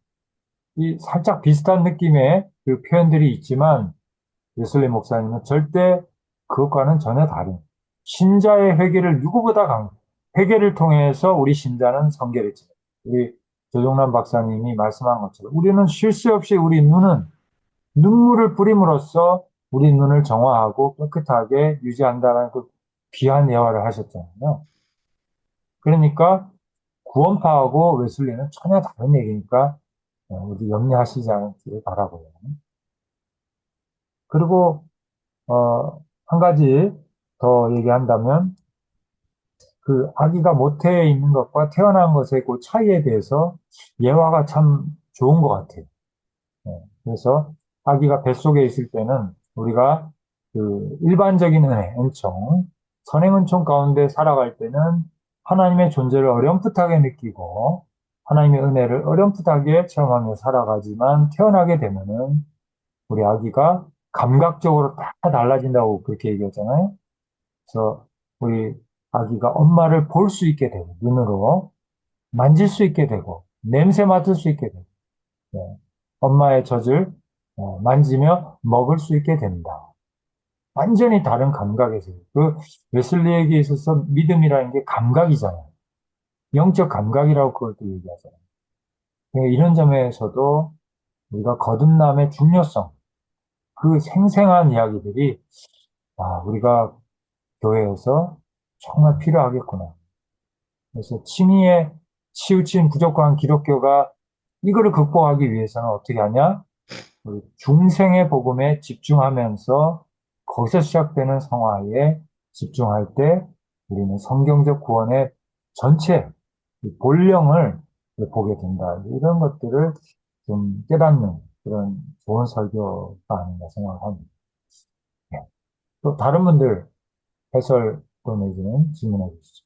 이 살짝 비슷한 느낌의 그 표현들이 있지만 웨슬리 목사님은 절대 그것과는 전혀 다른 신자의 회개를 누구보다 회개를 통해서 우리 신자는 성결해지 우리 조정남 박사님이 말씀한 것처럼 우리는 쉴 새 없이 우리 눈은 눈물을 뿌림으로써 우리 눈을 정화하고 깨끗하게 유지한다는 그 귀한 예화를 하셨잖아요. 그러니까 구원파하고 웨슬리는 전혀 다른 얘기니까 우리 염려하시지 않기를 바라고요. 그리고 한 가지 더 얘기한다면 그 아기가 모태에 있는 것과 태어난 것의 그 차이에 대해서 예화가 참 좋은 것 같아요. 그래서 아기가 뱃속에 있을 때는 우리가 그 일반적인 은혜, 은총, 선행 은총 가운데 살아갈 때는 하나님의 존재를 어렴풋하게 느끼고 하나님의 은혜를 어렴풋하게 체험하며 살아가지만 태어나게 되면은 우리 아기가 감각적으로 다 달라진다고 그렇게 얘기했잖아요. 그래서 우리 아기가 엄마를 볼 수 있게 되고 눈으로 만질 수 있게 되고 냄새 맡을 수 있게 되고 네. 엄마의 젖을 만지며 먹을 수 있게 된다. 완전히 다른 감각에서 그 웨슬리에게 있어서 믿음이라는 게 감각이잖아요. 영적 감각이라고 그걸 또 얘기하잖아요. 그러니까 이런 점에서도 우리가 거듭남의 중요성, 그 생생한 이야기들이 우리가 교회에서 정말 필요하겠구나. 그래서 칭의에 치우친 부족한 기독교가 이거를 극복하기 위해서는 어떻게 하냐? 우리 중생의 복음에 집중하면서 거기서 시작되는 성화에 집중할 때 우리는 성경적 구원의 전체 이 본령을 보게 된다. 이런 것들을 좀 깨닫는 그런 좋은 설교가 아닌가 생각합니다. 네. 또 다른 분들 해설 또 내지는 질문해 주시죠.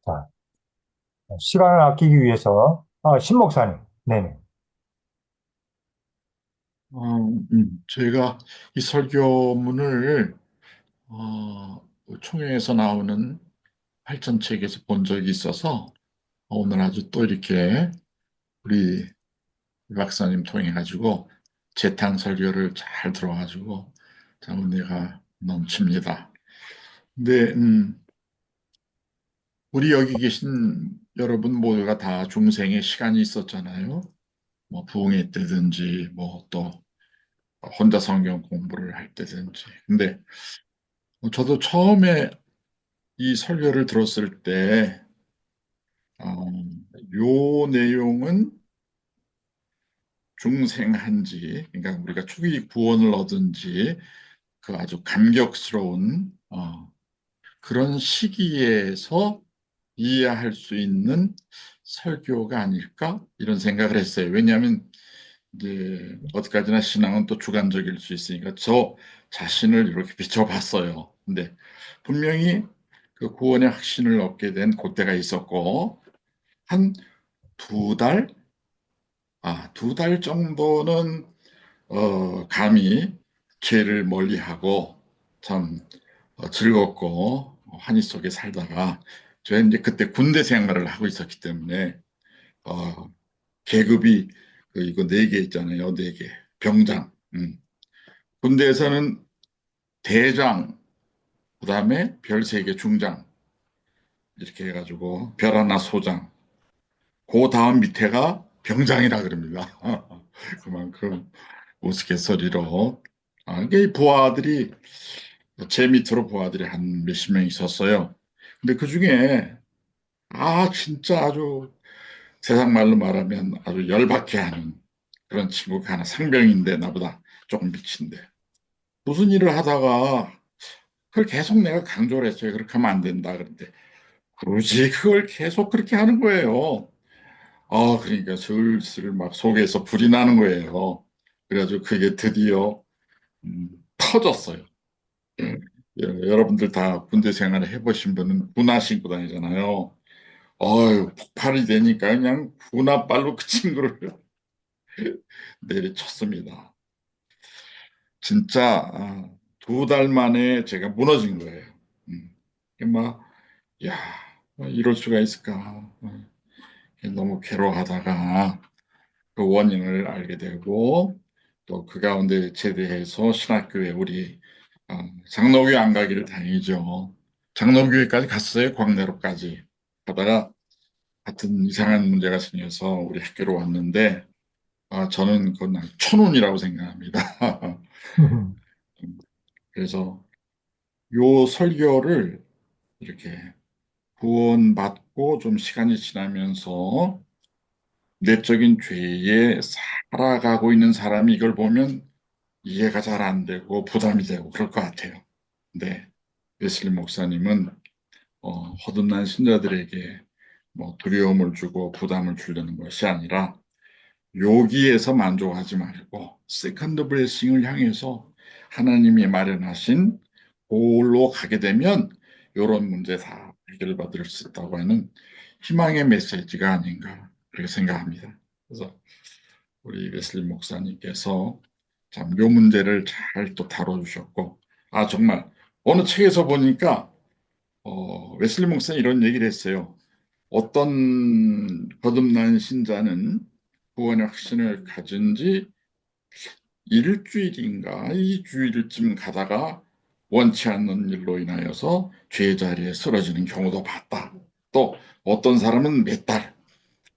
자, 시간을 아끼기 위해서 신 목사님, 네네. 제가 이 설교문을 총회에서 나오는 8전책에서 본 적이 있어서 오늘 아주 또 이렇게 우리 박사님 통해 가지고 재탕 설교를 잘 들어가지고 참 은혜가 넘칩니다. 근데 우리 여기 계신 여러분 모두가 다 중생의 시간이 있었잖아요. 뭐 부흥회 때든지 뭐 또 혼자 성경 공부를 할 때든지. 근데 저도 처음에 이 설교를 들었을 때, 요 내용은 중생한지, 그러니까 우리가 초기 구원을 얻은지, 그 아주 감격스러운, 그런 시기에서 이해할 수 있는 설교가 아닐까? 이런 생각을 했어요. 왜냐하면, 이제, 어디까지나 신앙은 또 주관적일 수 있으니까 저 자신을 이렇게 비춰봤어요. 근데 분명히 그 구원의 확신을 얻게 된 그때가 있었고, 한 두 달, 두 달 정도는, 감히 죄를 멀리하고 참 즐겁고 환희 속에 살다가, 저는 이제 그때 군대 생활을 하고 있었기 때문에, 어, 계급이 이거 네 개 있잖아요. 네 개. 병장. 군대에서는 대장, 그다음에 별 세 개 중장, 이렇게 해가지고 별 하나 소장, 그 다음 밑에가 병장이라 그럽니다. 그만큼 우스갯소리로. 이게 부하들이, 제 밑으로 부하들이 한 몇십 명 있었어요. 근데 그 중에, 진짜 아주 세상 말로 말하면 아주 열받게 하는 그런 친구가 하나 상병인데, 나보다 조금 미친데. 무슨 일을 하다가 그걸 계속 내가 강조를 했어요. 그렇게 하면 안 된다. 그런데 굳이 그걸 계속 그렇게 하는 거예요. 그러니까 슬슬 막 속에서 불이 나는 거예요. 그래가지고 그게 드디어 터졌어요. 여러분들 다 군대 생활을 해보신 분은 군화 신고 다니잖아요. 폭발이 되니까 그냥 군화발로 그 친구를 내리쳤습니다. 진짜 2달 만에 제가 무너진 거예요. 이게 막, 야, 이럴 수가 있을까. 너무 괴로워하다가 그 원인을 알게 되고 또 그 가운데 제대해서 신학교에 우리 장로교회 안 가기를 다행이죠. 장로교회까지 갔어요. 광내로까지. 가다가 같은 이상한 문제가 생겨서 우리 학교로 왔는데 저는 그건 천운이라고 생각합니다. 그래서 요 설교를 이렇게 구원받고 좀 시간이 지나면서 내적인 죄에 살아가고 있는 사람이 이걸 보면 이해가 잘 안 되고 부담이 되고 그럴 것 같아요. 근데 웨슬리 목사님은 허든난 신자들에게 뭐 두려움을 주고 부담을 주려는 것이 아니라 여기에서 만족하지 말고 세컨드 블레싱을 향해서 하나님이 마련하신 골로 가게 되면 이런 문제 다 해결받을 수 있다고 하는 희망의 메시지가 아닌가 그렇게 생각합니다. 그래서 우리 웨슬리 목사님께서 참 요 문제를 잘 또 다뤄주셨고 정말 어느 책에서 보니까 웨슬리 목사님 이런 얘기를 했어요. 어떤 거듭난 신자는 구원의 확신을 가진 지 일주일인가 이주일쯤 가다가 원치 않는 일로 인하여서 죄 자리에 쓰러지는 경우도 봤다. 또 어떤 사람은 몇 달,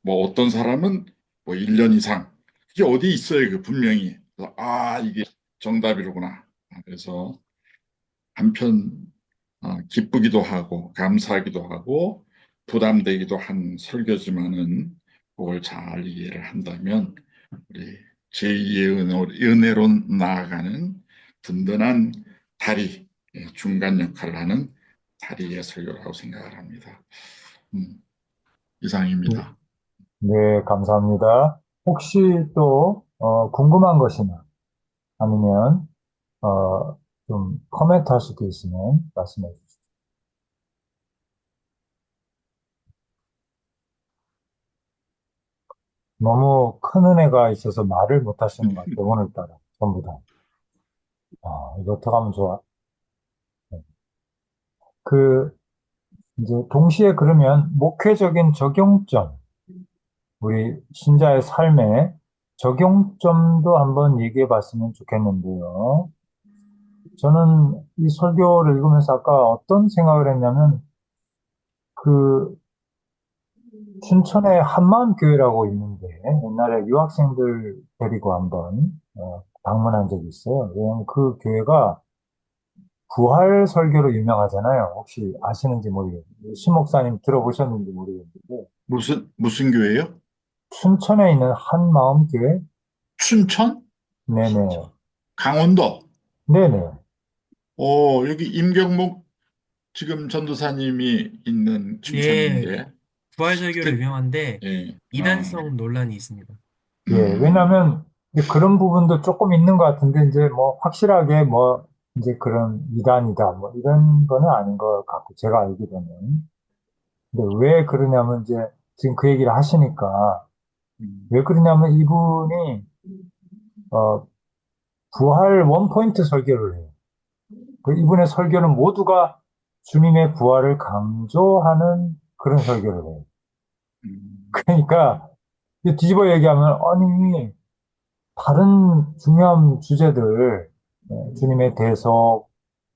뭐 어떤 사람은 뭐 1년 이상. 이게 어디 있어요, 그 분명히. 그래서 이게 정답이로구나. 그래서 한편 기쁘기도 하고 감사하기도 하고 부담되기도 한 설교지만은 그걸 잘 이해를 한다면 우리 제2의 은혜로 나아가는 든든한 다리, 중간 역할을 하는 다리의 설교라고 생각을 합니다. 이상입니다. 네, 감사합니다. 혹시 또 궁금한 것이나 아니면 좀 코멘트 하실 게 있으면 말씀해 주시죠. 너무 큰 은혜가 있어서 말을 못 하시는 것 같아요, 오늘따라. 전부 다. 이거 어떡하면 좋아. 네. 그, 이제 동시에 그러면 목회적인 적용점, 우리 신자의 삶에 적용점도 한번 얘기해 봤으면 좋겠는데요. 저는 이 설교를 읽으면서 아까 어떤 생각을 했냐면, 그, 춘천에 한마음교회라고 있는데, 옛날에 유학생들 데리고 한번, 방문한 적이 있어요. 왜냐면 그 교회가 부활 설교로 유명하잖아요. 혹시 아시는지 모르겠는데, 신 목사님 들어보셨는지 모르겠는데, 무슨 교회요? 춘천에 있는 한마음교회? 춘천? 네네. 강원도? 네네. 여기 임경목 지금 전도사님이 있는 예, 춘천인데, 부활설교로 유명한데 예, 이단성 논란이 있습니다. 예, 음, 왜냐면 이제 그런 부분도 조금 있는 것 같은데, 이제 뭐 확실하게 뭐 이제 그런 이단이다, 뭐 이런 거는 아닌 것 같고, 제가 알기로는. 근데 왜 그러냐면 이제 지금 그 얘기를 하시니까, 음, 왜 그러냐면 이분이, 어, 부활 원포인트 설교를 해요. 그 이분의 설교는 모두가 주님의 부활을 강조하는 그런 설교를 해요. 음, 그러니까 이제 뒤집어 얘기하면, 아니, 다른 중요한 주제들, 주님의 대속,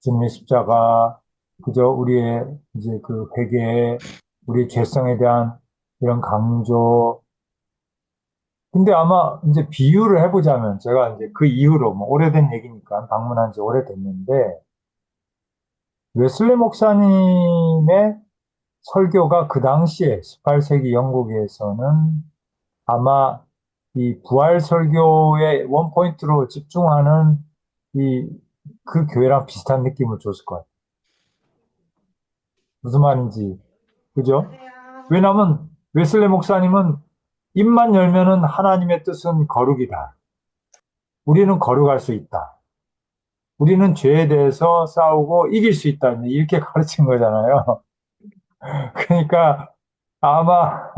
주님의 십자가, 그저 우리의 이제 그 회개, 우리의 죄성에 대한 이런 강조. 근데 아마 이제 비유를 해보자면, 제가 이제 그 이후로 뭐 오래된 얘기니까 방문한 지 오래됐는데, 웨슬리 목사님의 설교가 그 당시에 18세기 영국에서는 아마 이 부활 설교의 원포인트로 집중하는 이 그 교회랑 비슷한 느낌을 줬을 것 같아요. 무슨 말인지, 그죠? 왜냐하면 웨슬리 목사님은 입만 열면은 하나님의 뜻은 거룩이다. 우리는 거룩할 수 있다. 우리는 죄에 대해서 싸우고 이길 수 있다. 이렇게 가르친 거잖아요. 그러니까 아마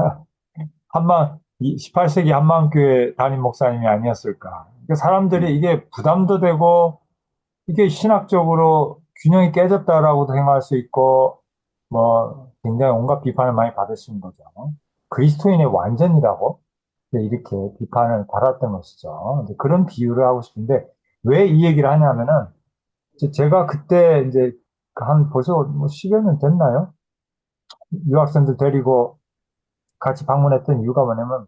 18세기 한마음교회 담임 목사님이 아니었을까. 그러니까 사람들이 이게 부담도 되고 이게 신학적으로 균형이 깨졌다라고도 생각할 수 있고, 뭐, 굉장히 온갖 비판을 많이 받을 수 있는 거죠. 그리스도인의 완전이라고 이렇게 비판을 받았던 것이죠. 이제 그런 비유를 하고 싶은데, 왜 이 얘기를 하냐면은, 제가 그때 이제 한 벌써 뭐 10여 년 됐나요? 유학생들 데리고 같이 방문했던 이유가 뭐냐면,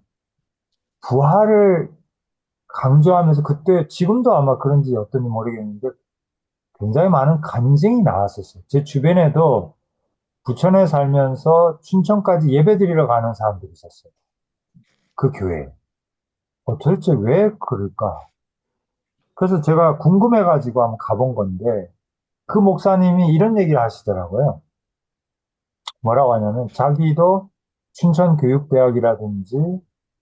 부활을 강조하면서 그때, 지금도 아마 그런지 어떤지 모르겠는데, 굉장히 많은 간증이 나왔었어요. 제 주변에도 부천에 살면서 춘천까지 예배드리러 가는 사람들이 있었어요. 그 교회에. 도대체 왜 그럴까? 그래서 제가 궁금해가지고 한번 가본 건데, 그 목사님이 이런 얘기를 하시더라고요. 뭐라고 하냐면, 자기도 춘천교육대학이라든지,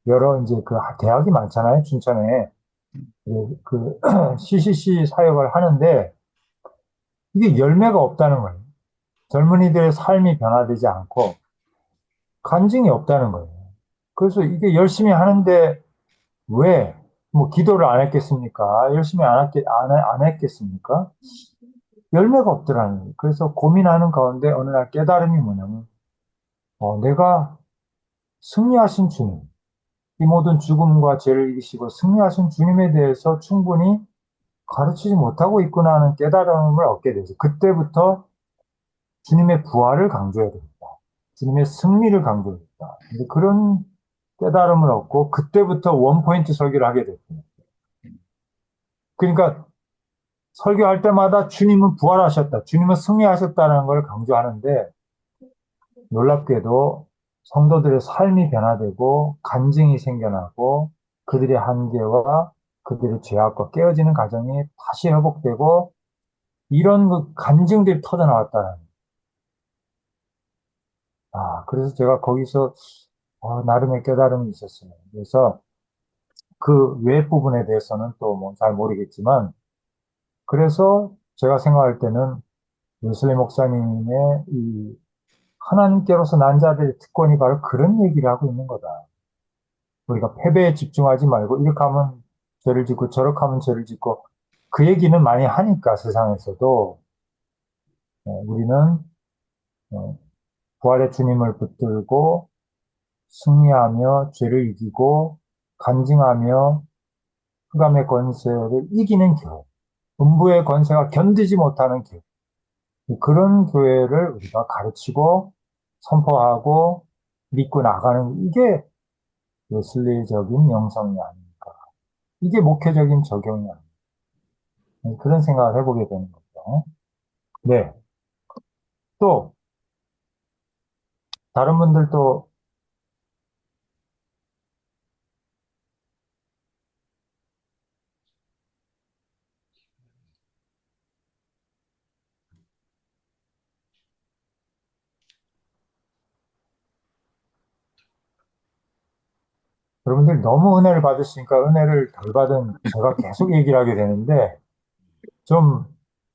여러 이제 그 대학이 많잖아요, 춘천에. 그 CCC 사역을 하는데, 이게 열매가 없다는 거예요. 젊은이들의 삶이 변화되지 않고, 간증이 없다는 거예요. 그래서 이게 열심히 하는데 왜, 뭐, 기도를 안 했겠습니까? 열심히 안 했겠습니까? 열매가 없더라는 거예요. 그래서 고민하는 가운데 어느 날 깨달음이 뭐냐면, 내가 승리하신 주님, 이 모든 죽음과 죄를 이기시고 승리하신 주님에 대해서 충분히 가르치지 못하고 있구나 하는 깨달음을 얻게 되죠. 그때부터 주님의 부활을 강조해야 되겠다. 주님의 승리를 강조했다. 이제 그런 깨달음을 얻고 그때부터 원포인트 설교를 하게 됐어요. 그러니까 설교할 때마다 주님은 부활하셨다. 주님은 승리하셨다는 걸 강조하는데 놀랍게도 성도들의 삶이 변화되고 간증이 생겨나고 그들의 한계와 그들의 죄악과 깨어지는 과정이 다시 회복되고 이런 그 간증들이 터져나왔다는. 그래서 제가 거기서 나름의 깨달음이 있었어요. 그래서 그 외 부분에 대해서는 또 뭐 잘 모르겠지만 그래서 제가 생각할 때는 웨슬리 목사님의 이 하나님께로서 난 자들의 특권이 바로 그런 얘기를 하고 있는 거다. 우리가 패배에 집중하지 말고 이렇게 하면 죄를 짓고 저렇게 하면 죄를 짓고 그 얘기는 많이 하니까 세상에서도 우리는 어, 부활의 주님을 붙들고 승리하며 죄를 이기고 간증하며 흑암의 권세를 이기는 교회, 음부의 권세가 견디지 못하는 교회, 그런 교회를 우리가 가르치고 선포하고 믿고 나가는 이게 웨슬리적인 영성이 아닐까. 이게 목회적인 적용이 아닐까. 그런 생각을 해보게 되는 거죠. 네. 또 다른 분들도 여러분들 너무 은혜를 받으시니까 은혜를 덜 받은 제가 계속 얘기를 하게 되는데 좀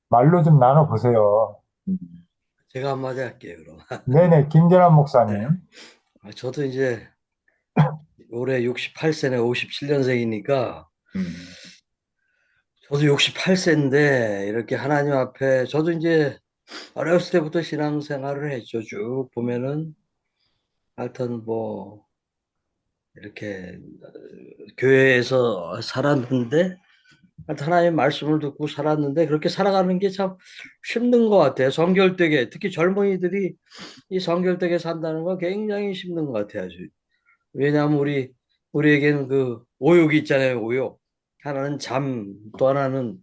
말로 좀 나눠보세요. 제가 한마디 할게요, 그럼. 네네, 김재란 네. 목사님. 저도 이제 올해 68세네, 57년생이니까 저도 68세인데 이렇게 하나님 앞에 저도 이제 어렸을 때부터 신앙생활을 했죠. 쭉 보면은 하여튼 뭐 이렇게 교회에서 살았는데 하여튼 하나님의 말씀을 듣고 살았는데 그렇게 살아가는 게 참 힘든 것 같아요. 성결되게 특히 젊은이들이 이 성결되게 산다는 건 굉장히 힘든 것 같아요. 아주. 왜냐하면 우리에게는 그 오욕이 있잖아요. 오욕. 하나는 잠, 또 하나는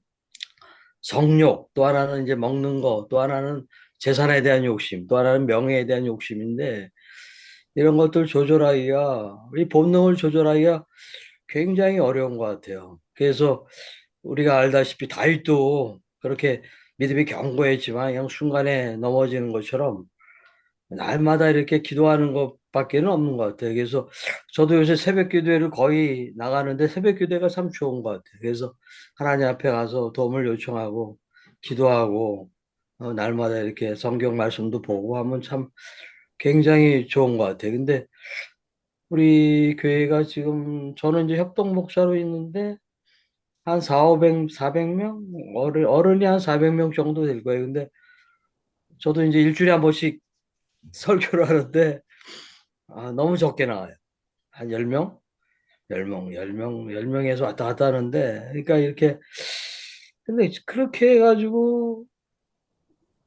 성욕, 또 하나는 이제 먹는 거, 또 하나는 재산에 대한 욕심, 또 하나는 명예에 대한 욕심인데 이런 것들 조절하기가 우리 본능을 조절하기가 굉장히 어려운 것 같아요. 그래서 우리가 알다시피 다윗도 그렇게 믿음이 견고했지만 그냥 순간에 넘어지는 것처럼 날마다 이렇게 기도하는 것밖에는 없는 것 같아요. 그래서 저도 요새 새벽 기도회를 거의 나가는데 새벽 기도회가 참 좋은 것 같아요. 그래서 하나님 앞에 가서 도움을 요청하고 기도하고 날마다 이렇게 성경 말씀도 보고 하면 참 굉장히 좋은 것 같아요. 근데 우리 교회가 지금 저는 이제 협동 목사로 있는데 한 400명? 어른이 한 400명 정도 될 거예요. 근데 저도 이제 일주일에 한 번씩 설교를 하는데, 너무 적게 나와요. 한 10명? 10명에서 왔다 갔다 하는데, 그러니까 이렇게, 근데 그렇게 해가지고,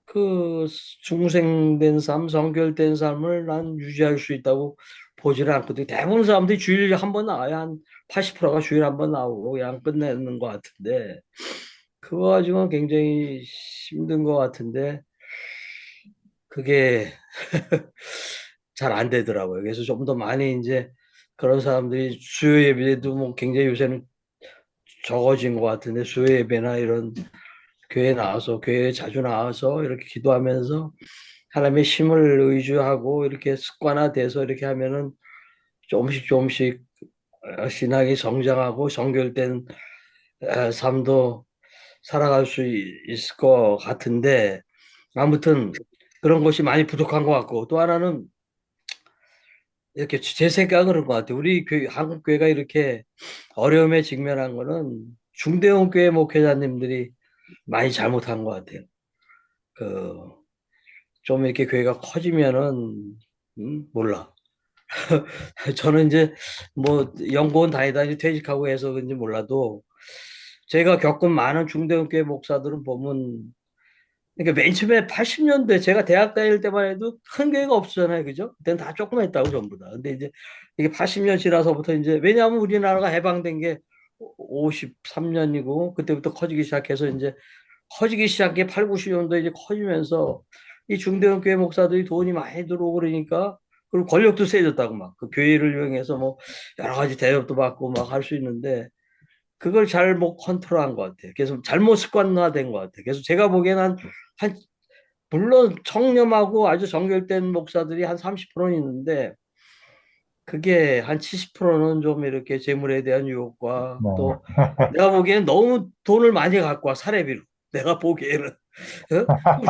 그 중생된 삶, 성결된 삶을 난 유지할 수 있다고 보지를 않거든요. 대부분 사람들이 주일에 한 번 나와요. 한 80%가 주일에 한 번 나오고 그냥 끝내는 것 같은데, 그거 가지고는 굉장히 힘든 것 같은데, 그게 잘 안 되더라고요. 그래서 좀 더 많이 이제 그런 사람들이 수요 예배도 뭐 굉장히 요새는 적어진 것 같은데, 수요 예배나 이런 교회 나와서, 교회에 자주 나와서 이렇게 기도하면서 하나님의 힘을 의지하고 이렇게 습관화돼서 이렇게 하면은 조금씩 조금씩 신앙이 성장하고 성결된 삶도 살아갈 수 있을 것 같은데, 아무튼 그런 것이 많이 부족한 것 같고, 또 하나는 이렇게 제 생각은 그런 것 같아요. 우리 한국 교회가 이렇게 어려움에 직면한 거는 중대형 교회 목회자님들이 많이 잘못한 것 같아요. 그 좀 이렇게 교회가 커지면은 몰라. 저는 이제 뭐 연구원 다니다 이제 퇴직하고 해서 그런지 몰라도, 제가 겪은 많은 중대형 교회 목사들은 보면, 그러니까 맨 처음에 80년대 제가 대학 다닐 때만 해도 큰 교회가 없었잖아요. 그죠? 그때는 다 조그맣다고 전부 다. 근데 이제 이게 80년 지나서부터 이제, 왜냐하면 우리나라가 해방된 게 53년이고 그때부터 커지기 시작해서 이제 커지기 시작한 게 8, 90년도에 이제 커지면서 이 중대형 교회 목사들이 돈이 많이 들어오고 그러니까, 그리고 권력도 세졌다고, 막 그 교회를 이용해서 뭐 여러 가지 대접도 받고 막 할 수 있는데, 그걸 잘못 컨트롤한 것 같아요. 그래서 잘못 습관화된 것 같아요. 그래서 제가 보기에는 한 물론 청렴하고 아주 정결된 목사들이 한 30%는 있는데, 그게 한 70%는 좀 이렇게 재물에 대한 유혹과, 네. 또 내가 보기에는 너무 돈을 많이 갖고 와, 사례비로. 내가 보기에는 좀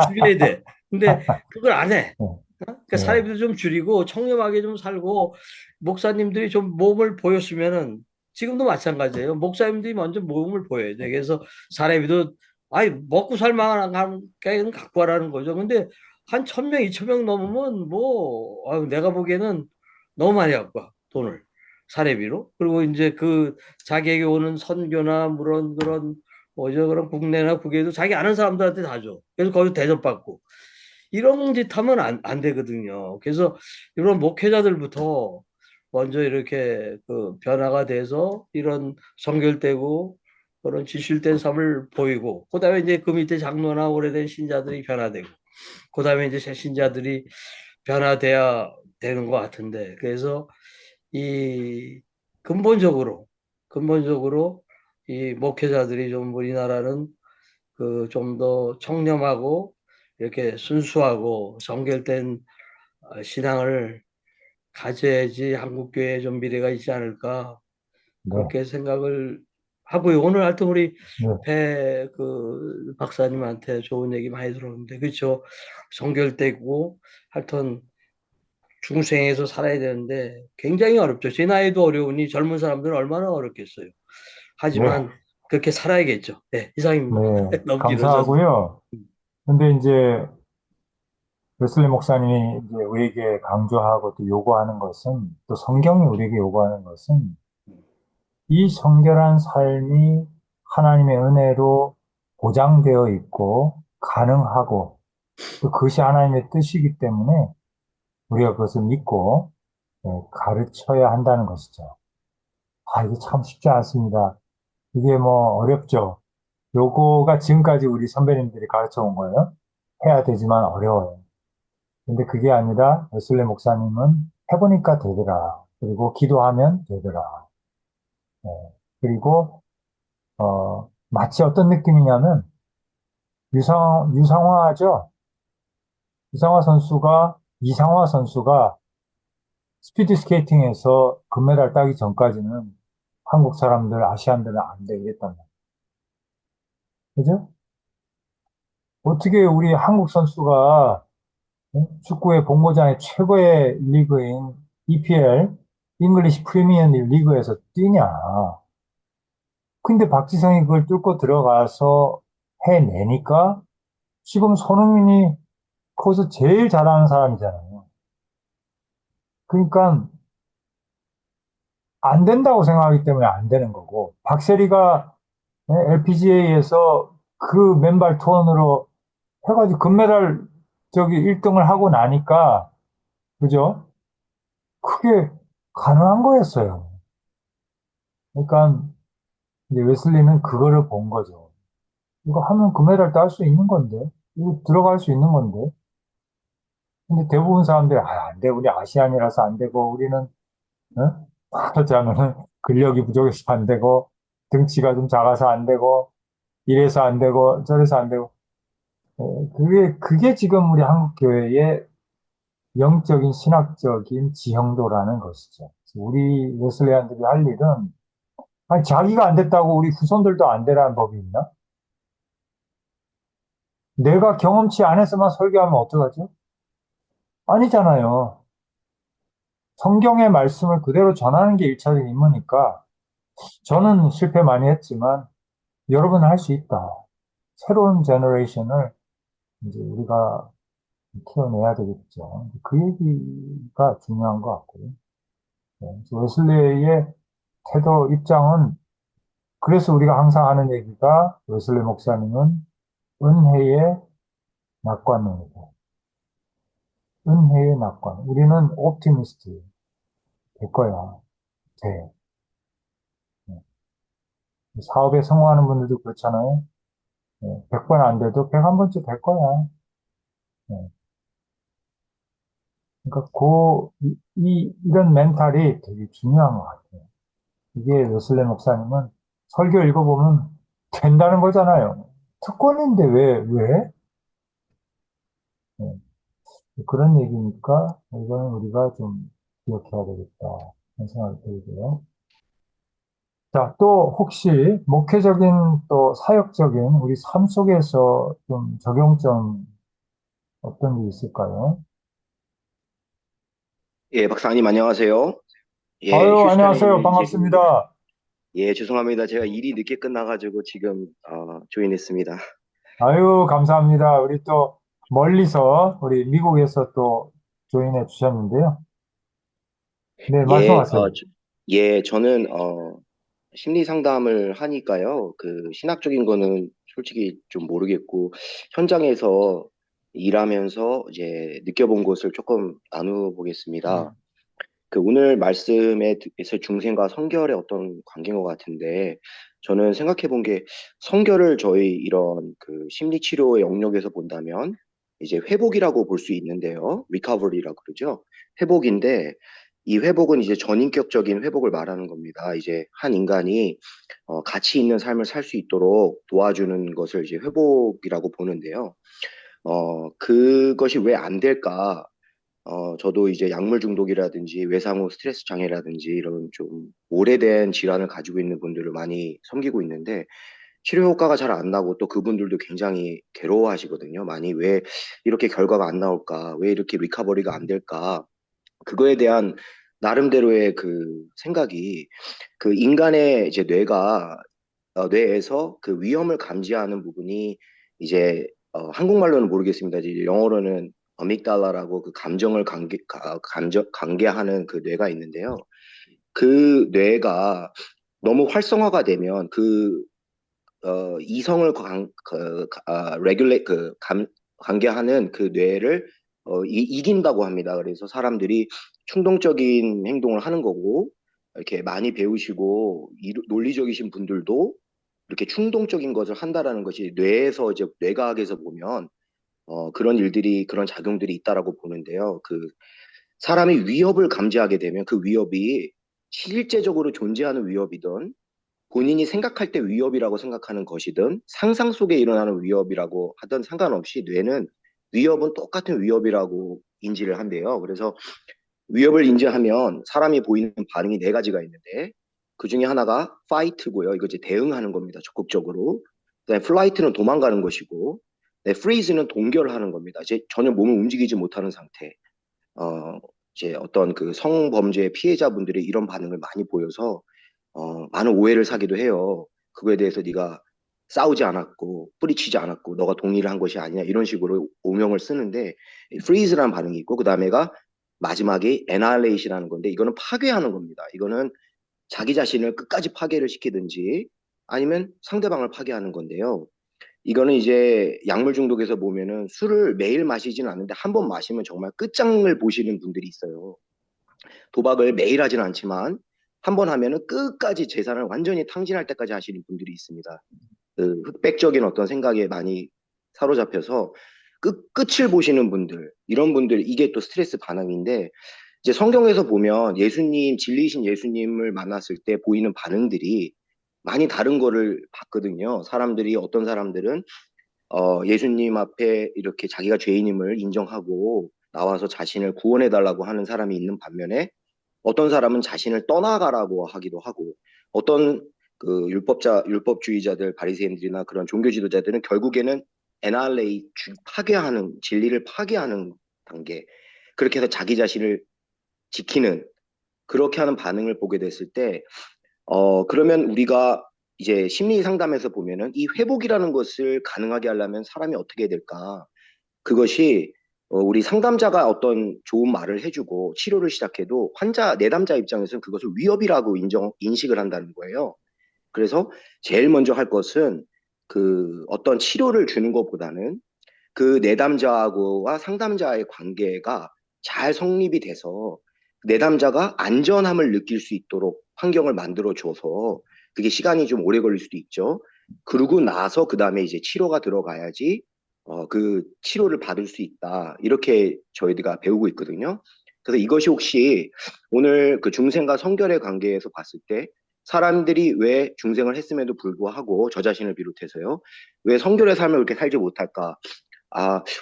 줄여야 돼. 근데 그걸 안 해. 네. 그러니까 네. 사례비도 좀 줄이고 청렴하게 좀 살고, 목사님들이 좀 몸을 보였으면은, 지금도 마찬가지예요. 목사님들이 먼저 몸을 보여야 돼. 그래서 사례비도, 아니 먹고 살 만한 게 갖고 와라는 거죠. 근데 한 1,000명, 2,000명 넘으면 뭐, 내가 보기에는 너무 많이 갖고 와, 돈을 사례비로. 그리고 이제 그 자기에게 오는 선교나 그런 뭐죠, 그런 국내나 국외도 자기 아는 사람들한테 다 줘. 그래서 거기서 대접받고, 이런 짓 하면 안 되거든요. 그래서 이런 목회자들부터 먼저 이렇게 그 변화가 돼서 이런 성결되고 그런 지실된 삶을 보이고, 그다음에 이제 그 밑에 장로나 오래된 신자들이 변화되고, 그다음에 이제 새 신자들이 변화돼야 되는 것 같은데, 그래서 이 근본적으로 이 목회자들이 좀, 우리나라는 그 좀 더 청렴하고 이렇게 순수하고 정결된 신앙을 가져야지 한국 교회에 좀 미래가 있지 않을까, 네. 그렇게 생각을 하고요. 오늘 하여튼 우리 네. 배 그 박사님한테 좋은 얘기 많이 들었는데, 그렇죠? 정결되고 하여튼 중생에서 살아야 되는데 굉장히 어렵죠. 제 나이도 어려우니 젊은 사람들은 얼마나 어렵겠어요. 네. 하지만 그렇게 살아야겠죠. 네, 이상입니다. 네. 너무 길어졌네. 감사하고요. 근데 이제 웨슬리 목사님이 이제 우리에게 강조하고 또 요구하는 것은, 또 성경이 우리에게 요구하는 것은, 이 성결한 삶이 하나님의 은혜로 보장되어 있고 가능하고, 또 그것이 하나님의 뜻이기 때문에 우리가 그것을 믿고 가르쳐야 한다는 것이죠. 이게 참 쉽지 않습니다. 이게 뭐 어렵죠. 요거가 지금까지 우리 선배님들이 가르쳐 온 거예요. 해야 되지만 어려워요. 근데 그게 아니라 웨슬리 목사님은 해보니까 되더라. 그리고 기도하면 되더라. 네. 그리고 마치 어떤 느낌이냐면 유상화죠. 이상화 선수가 스피드 스케이팅에서 금메달 따기 전까지는 한국 사람들, 아시안들은 안 돼, 이랬단 말이에요. 그죠? 어떻게 우리 한국 선수가 축구의 본고장의 최고의 리그인 EPL, 잉글리시 프리미어 리그에서 뛰냐? 근데 박지성이 그걸 뚫고 들어가서 해내니까 지금 손흥민이 거기서 제일 잘하는 사람이잖아요. 그러니까 안 된다고 생각하기 때문에 안 되는 거고, 박세리가 LPGA에서 그 맨발 투혼으로 해가지고 금메달 저기 1등을 하고 나니까, 그죠? 그게 가능한 거였어요. 그러니까 이제 웨슬리는 그거를 본 거죠. 이거 하면 금메달 딸 수 있는 건데, 이거 들어갈 수 있는 건데. 근데 대부분 사람들이, 안 돼. 우리 아시안이라서 안 되고, 우리는, 하자면은 근력이 부족해서 안 되고, 등치가 좀 작아서 안 되고, 이래서 안 되고, 저래서 안 되고. 그게 지금 우리 한국 교회의 영적인 신학적인 지형도라는 것이죠. 우리 웨슬레안들이 할 일은, 아니, 자기가 안 됐다고 우리 후손들도 안 되라는 법이 있나? 내가 경험치 안에서만 설교하면 어떡하죠? 아니잖아요. 성경의 말씀을 그대로 전하는 게 일차적 임무니까, 저는 실패 많이 했지만, 여러분은 할 수 있다. 새로운 제너레이션을 이제 우리가 키워내야 되겠죠. 그 얘기가 중요한 것 같고요. 그래서 웨슬레이의 태도 입장은, 그래서 우리가 항상 하는 얘기가, 웨슬리 목사님은 은혜의 낙관론이다. 은혜의 낙관. 우리는 옵티미스트 될 거야. 돼. 사업에 성공하는 분들도 그렇잖아요. 100번 안 돼도 101번째 될 거야. 네. 그러니까 이런 멘탈이 되게 중요한 것 같아요. 이게 웨슬리 목사님은 설교 읽어보면 된다는 거잖아요. 특권인데 왜? 네. 그런 얘기니까 이거는 우리가 좀 기억해야 되겠다. 그런 생각이 들고요. 자, 또 혹시 목회적인 또 사역적인 우리 삶 속에서 좀 적용점 어떤 게 있을까요? 예, 박사님 안녕하세요. 예, 아유, 휴스턴에 안녕하세요. 있는 이재규입니다. 반갑습니다. 예, 죄송합니다. 제가 일이 늦게 끝나가지고 지금 조인했습니다. 아유, 감사합니다. 우리 또 멀리서 우리 미국에서 또 조인해 주셨는데요. 네, 예, 말씀하세요. 저는 심리 상담을 하니까요. 그 신학적인 거는 솔직히 좀 모르겠고 현장에서 일하면서 이제 느껴본 것을 조금 나눠보겠습니다. 그 오늘 말씀에서 중생과 성결의 어떤 관계인 것 같은데 저는 생각해 본 게 성결을 저희 이런 그 심리 치료의 영역에서 본다면 이제 회복이라고 볼 수 있는데요. 리커버리라고 그러죠. 회복인데 이 회복은 이제 전인격적인 회복을 말하는 겁니다. 이제 한 인간이 가치 있는 삶을 살 수 있도록 도와주는 것을 이제 회복이라고 보는데요. 그것이 왜 안 될까? 저도 이제 약물 중독이라든지 외상후 스트레스 장애라든지 이런 좀 오래된 질환을 가지고 있는 분들을 많이 섬기고 있는데 치료 효과가 잘 안 나고 또 그분들도 굉장히 괴로워하시거든요. 많이 왜 이렇게 결과가 안 나올까? 왜 이렇게 리커버리가 안 될까? 그거에 대한 나름대로의 그 생각이 그 인간의 이제 뇌에서 그 위험을 감지하는 부분이 이제 한국말로는 모르겠습니다. 이제 영어로는 어믹달라라고 그 감정을 관계하는 그 뇌가 있는데요. 그 뇌가 너무 활성화가 되면 이성을 관계하는 그 뇌를 이긴다고 합니다. 그래서 사람들이 충동적인 행동을 하는 거고 이렇게 많이 배우시고 논리적이신 분들도 이렇게 충동적인 것을 한다라는 것이 뇌에서 이제 뇌과학에서 보면 그런 일들이 그런 작용들이 있다라고 보는데요. 그 사람이 위협을 감지하게 되면 그 위협이 실제적으로 존재하는 위협이든 본인이 생각할 때 위협이라고 생각하는 것이든 상상 속에 일어나는 위협이라고 하든 상관없이 뇌는 위협은 똑같은 위협이라고 인지를 한대요. 그래서 위협을 인지하면 사람이 보이는 반응이 네 가지가 있는데 그 중에 하나가 fight고요. 이거 이제 대응하는 겁니다. 적극적으로. 그다음에 flight는 도망가는 것이고, 네, freeze는 동결하는 겁니다. 이제 전혀 몸을 움직이지 못하는 상태. 어, 이제 어떤 그 성범죄 피해자분들이 이런 반응을 많이 보여서 많은 오해를 사기도 해요. 그거에 대해서 네가 싸우지 않았고 뿌리치지 않았고 너가 동의를 한 것이 아니냐 이런 식으로 오명을 쓰는데 freeze라는 반응이 있고 그 다음에가 마지막에 annihilation이라는 건데 이거는 파괴하는 겁니다. 이거는 자기 자신을 끝까지 파괴를 시키든지 아니면 상대방을 파괴하는 건데요. 이거는 이제 약물 중독에서 보면은 술을 매일 마시진 않는데 한 번 마시면 정말 끝장을 보시는 분들이 있어요. 도박을 매일 하진 않지만 한 번 하면은 끝까지 재산을 완전히 탕진할 때까지 하시는 분들이 있습니다. 그 흑백적인 어떤 생각에 많이 사로잡혀서 끝을 보시는 분들, 이런 분들, 이게 또 스트레스 반응인데, 이제 성경에서 보면 예수님, 진리이신 예수님을 만났을 때 보이는 반응들이 많이 다른 거를 봤거든요. 사람들이, 어떤 사람들은 예수님 앞에 이렇게 자기가 죄인임을 인정하고 나와서 자신을 구원해달라고 하는 사람이 있는 반면에 어떤 사람은 자신을 떠나가라고 하기도 하고 어떤 그 율법주의자들, 바리새인들이나 그런 종교 지도자들은 결국에는 NRA 파괴하는 진리를 파괴하는 단계 그렇게 해서 자기 자신을 지키는 그렇게 하는 반응을 보게 됐을 때 그러면 우리가 이제 심리 상담에서 보면은 이 회복이라는 것을 가능하게 하려면 사람이 어떻게 해야 될까? 그것이 우리 상담자가 어떤 좋은 말을 해주고 치료를 시작해도 내담자 입장에서는 그것을 위협이라고 인식을 한다는 거예요. 그래서 제일 먼저 할 것은 그 어떤 치료를 주는 것보다는 그 내담자하고와 상담자의 관계가 잘 성립이 돼서 내담자가 안전함을 느낄 수 있도록 환경을 만들어 줘서 그게 시간이 좀 오래 걸릴 수도 있죠. 그러고 나서 그 다음에 이제 치료가 들어가야지 그 치료를 받을 수 있다. 이렇게 저희가 배우고 있거든요. 그래서 이것이 혹시 오늘 그 중생과 성결의 관계에서 봤을 때 사람들이 왜 중생을 했음에도 불구하고 저 자신을 비롯해서요. 왜 성결의 삶을 그렇게 살지 못할까?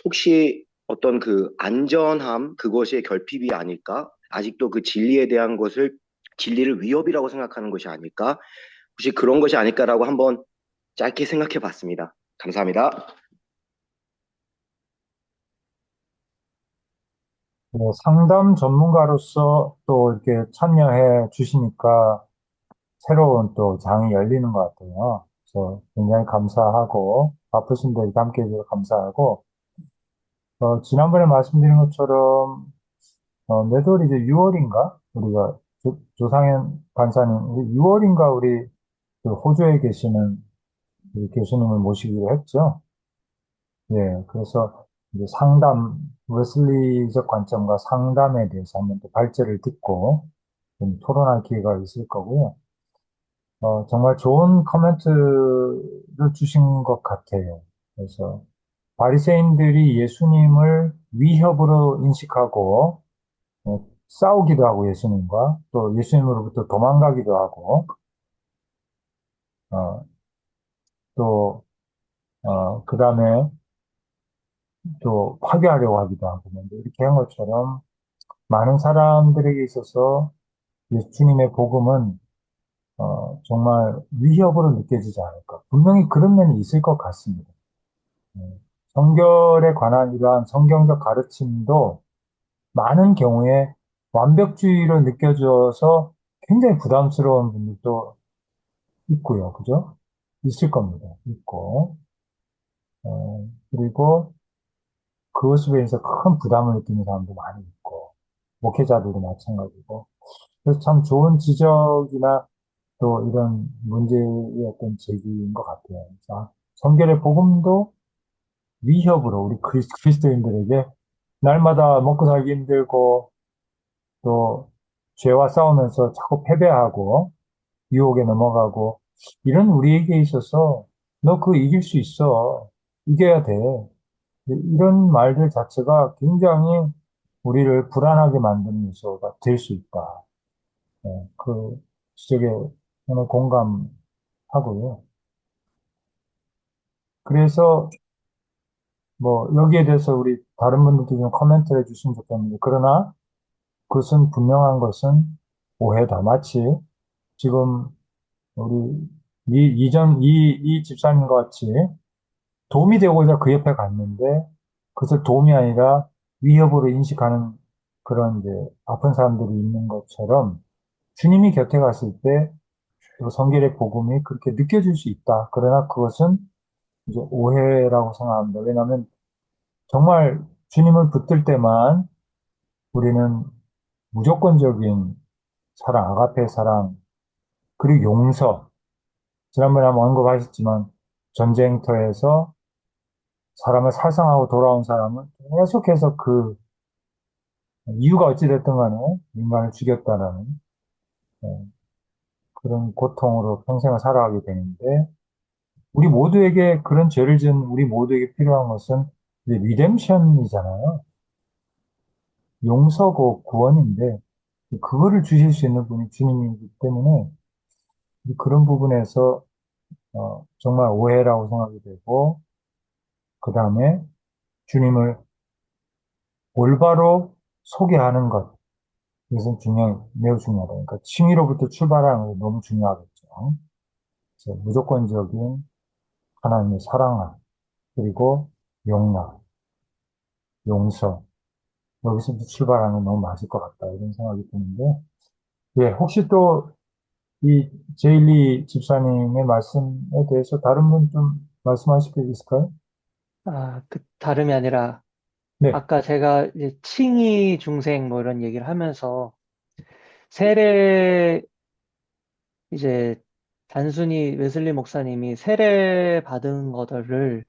혹시 어떤 그 안전함, 그것의 결핍이 아닐까? 아직도 그 진리에 대한 진리를 위협이라고 생각하는 것이 아닐까? 혹시 그런 것이 아닐까라고 한번 짧게 생각해 봤습니다. 감사합니다. 상담 전문가로서 또 이렇게 참여해 주시니까 새로운 또 장이 열리는 것 같아요. 그래서 굉장히 감사하고, 바쁘신데 이렇게 함께 해주셔서 감사하고, 지난번에 말씀드린 것처럼, 매달 이제 6월인가? 우리가 조상현 간사님, 6월인가 우리 그 호주에 계시는 우리 교수님을 모시기로 했죠. 예, 그래서 이제 웨슬리적 관점과 상담에 대해서 한번 또 발제를 듣고 좀 토론할 기회가 있을 거고요. 정말 좋은 코멘트를 주신 것 같아요. 그래서 바리새인들이 예수님을 위협으로 인식하고 싸우기도 하고 예수님과 또 예수님으로부터 도망가기도 하고 어, 또 그다음에 또 파괴하려고 하기도 하고 뭐 이렇게 한 것처럼 많은 사람들에게 있어서 예수님의 복음은 정말 위협으로 느껴지지 않을까. 분명히 그런 면이 있을 것 같습니다. 성결에 관한 이러한 성경적 가르침도 많은 경우에 완벽주의로 느껴져서 굉장히 부담스러운 분들도 있고요. 그죠? 있을 겁니다. 있고. 그리고 그것으로 인해서 큰 부담을 느끼는 사람도 많이 있고, 목회자들도 마찬가지고. 그래서 참 좋은 지적이나 또 이런 문제의 어떤 제기인 것 같아요. 자, 성결의 복음도 위협으로 우리 그리스도인들에게 날마다 먹고 살기 힘들고 또 죄와 싸우면서 자꾸 패배하고 유혹에 넘어가고 이런 우리에게 있어서 너 그거 이길 수 있어. 이겨야 돼. 이런 말들 자체가 굉장히 우리를 불안하게 만드는 요소가 될 수 있다. 그 지적에 저는 공감하고요. 그래서 뭐 여기에 대해서 우리 다른 분들도 좀 코멘트를 해주시면 좋겠는데 그러나 그것은 분명한 것은 오해다. 마치 지금 우리 이 집사님과 같이 도움이 되고자 그 옆에 갔는데 그것을 도움이 아니라 위협으로 인식하는 그런 이제 아픈 사람들이 있는 것처럼 주님이 곁에 갔을 때 또 성결의 복음이 그렇게 느껴질 수 있다. 그러나 그것은 이제 오해라고 생각합니다. 왜냐하면 정말 주님을 붙들 때만 우리는 무조건적인 사랑, 아가페 사랑, 그리고 용서. 지난번에 한번 언급하셨지만 전쟁터에서 사람을 살상하고 돌아온 사람은 계속해서 그 이유가 어찌됐든 간에 인간을 죽였다라는 예, 그런 고통으로 평생을 살아가게 되는데 우리 모두에게 그런 죄를 지은 우리 모두에게 필요한 것은 이제 리뎀션이잖아요. 용서고 구원인데 그거를 주실 수 있는 분이 주님이기 때문에 그런 부분에서 정말 오해라고 생각이 되고 그 다음에 주님을 올바로 소개하는 것 이것은 매우 중요하다. 그러니까 칭의로부터 출발하는 게 너무 중요하겠죠. 그래서 무조건적인 하나님의 사랑함 그리고 용납, 용서 여기서부터 출발하는 건 너무 맞을 것 같다 이런 생각이 드는데 예, 혹시 또 이 제일리 집사님의 말씀에 대해서 다른 분 좀 말씀하실 게 있을까요? 그 다름이 아니라 네, 아까 제가 이제 칭의 중생 뭐 이런 얘기를 하면서 세례 이제 단순히 웨슬리 목사님이 세례 받은 것들을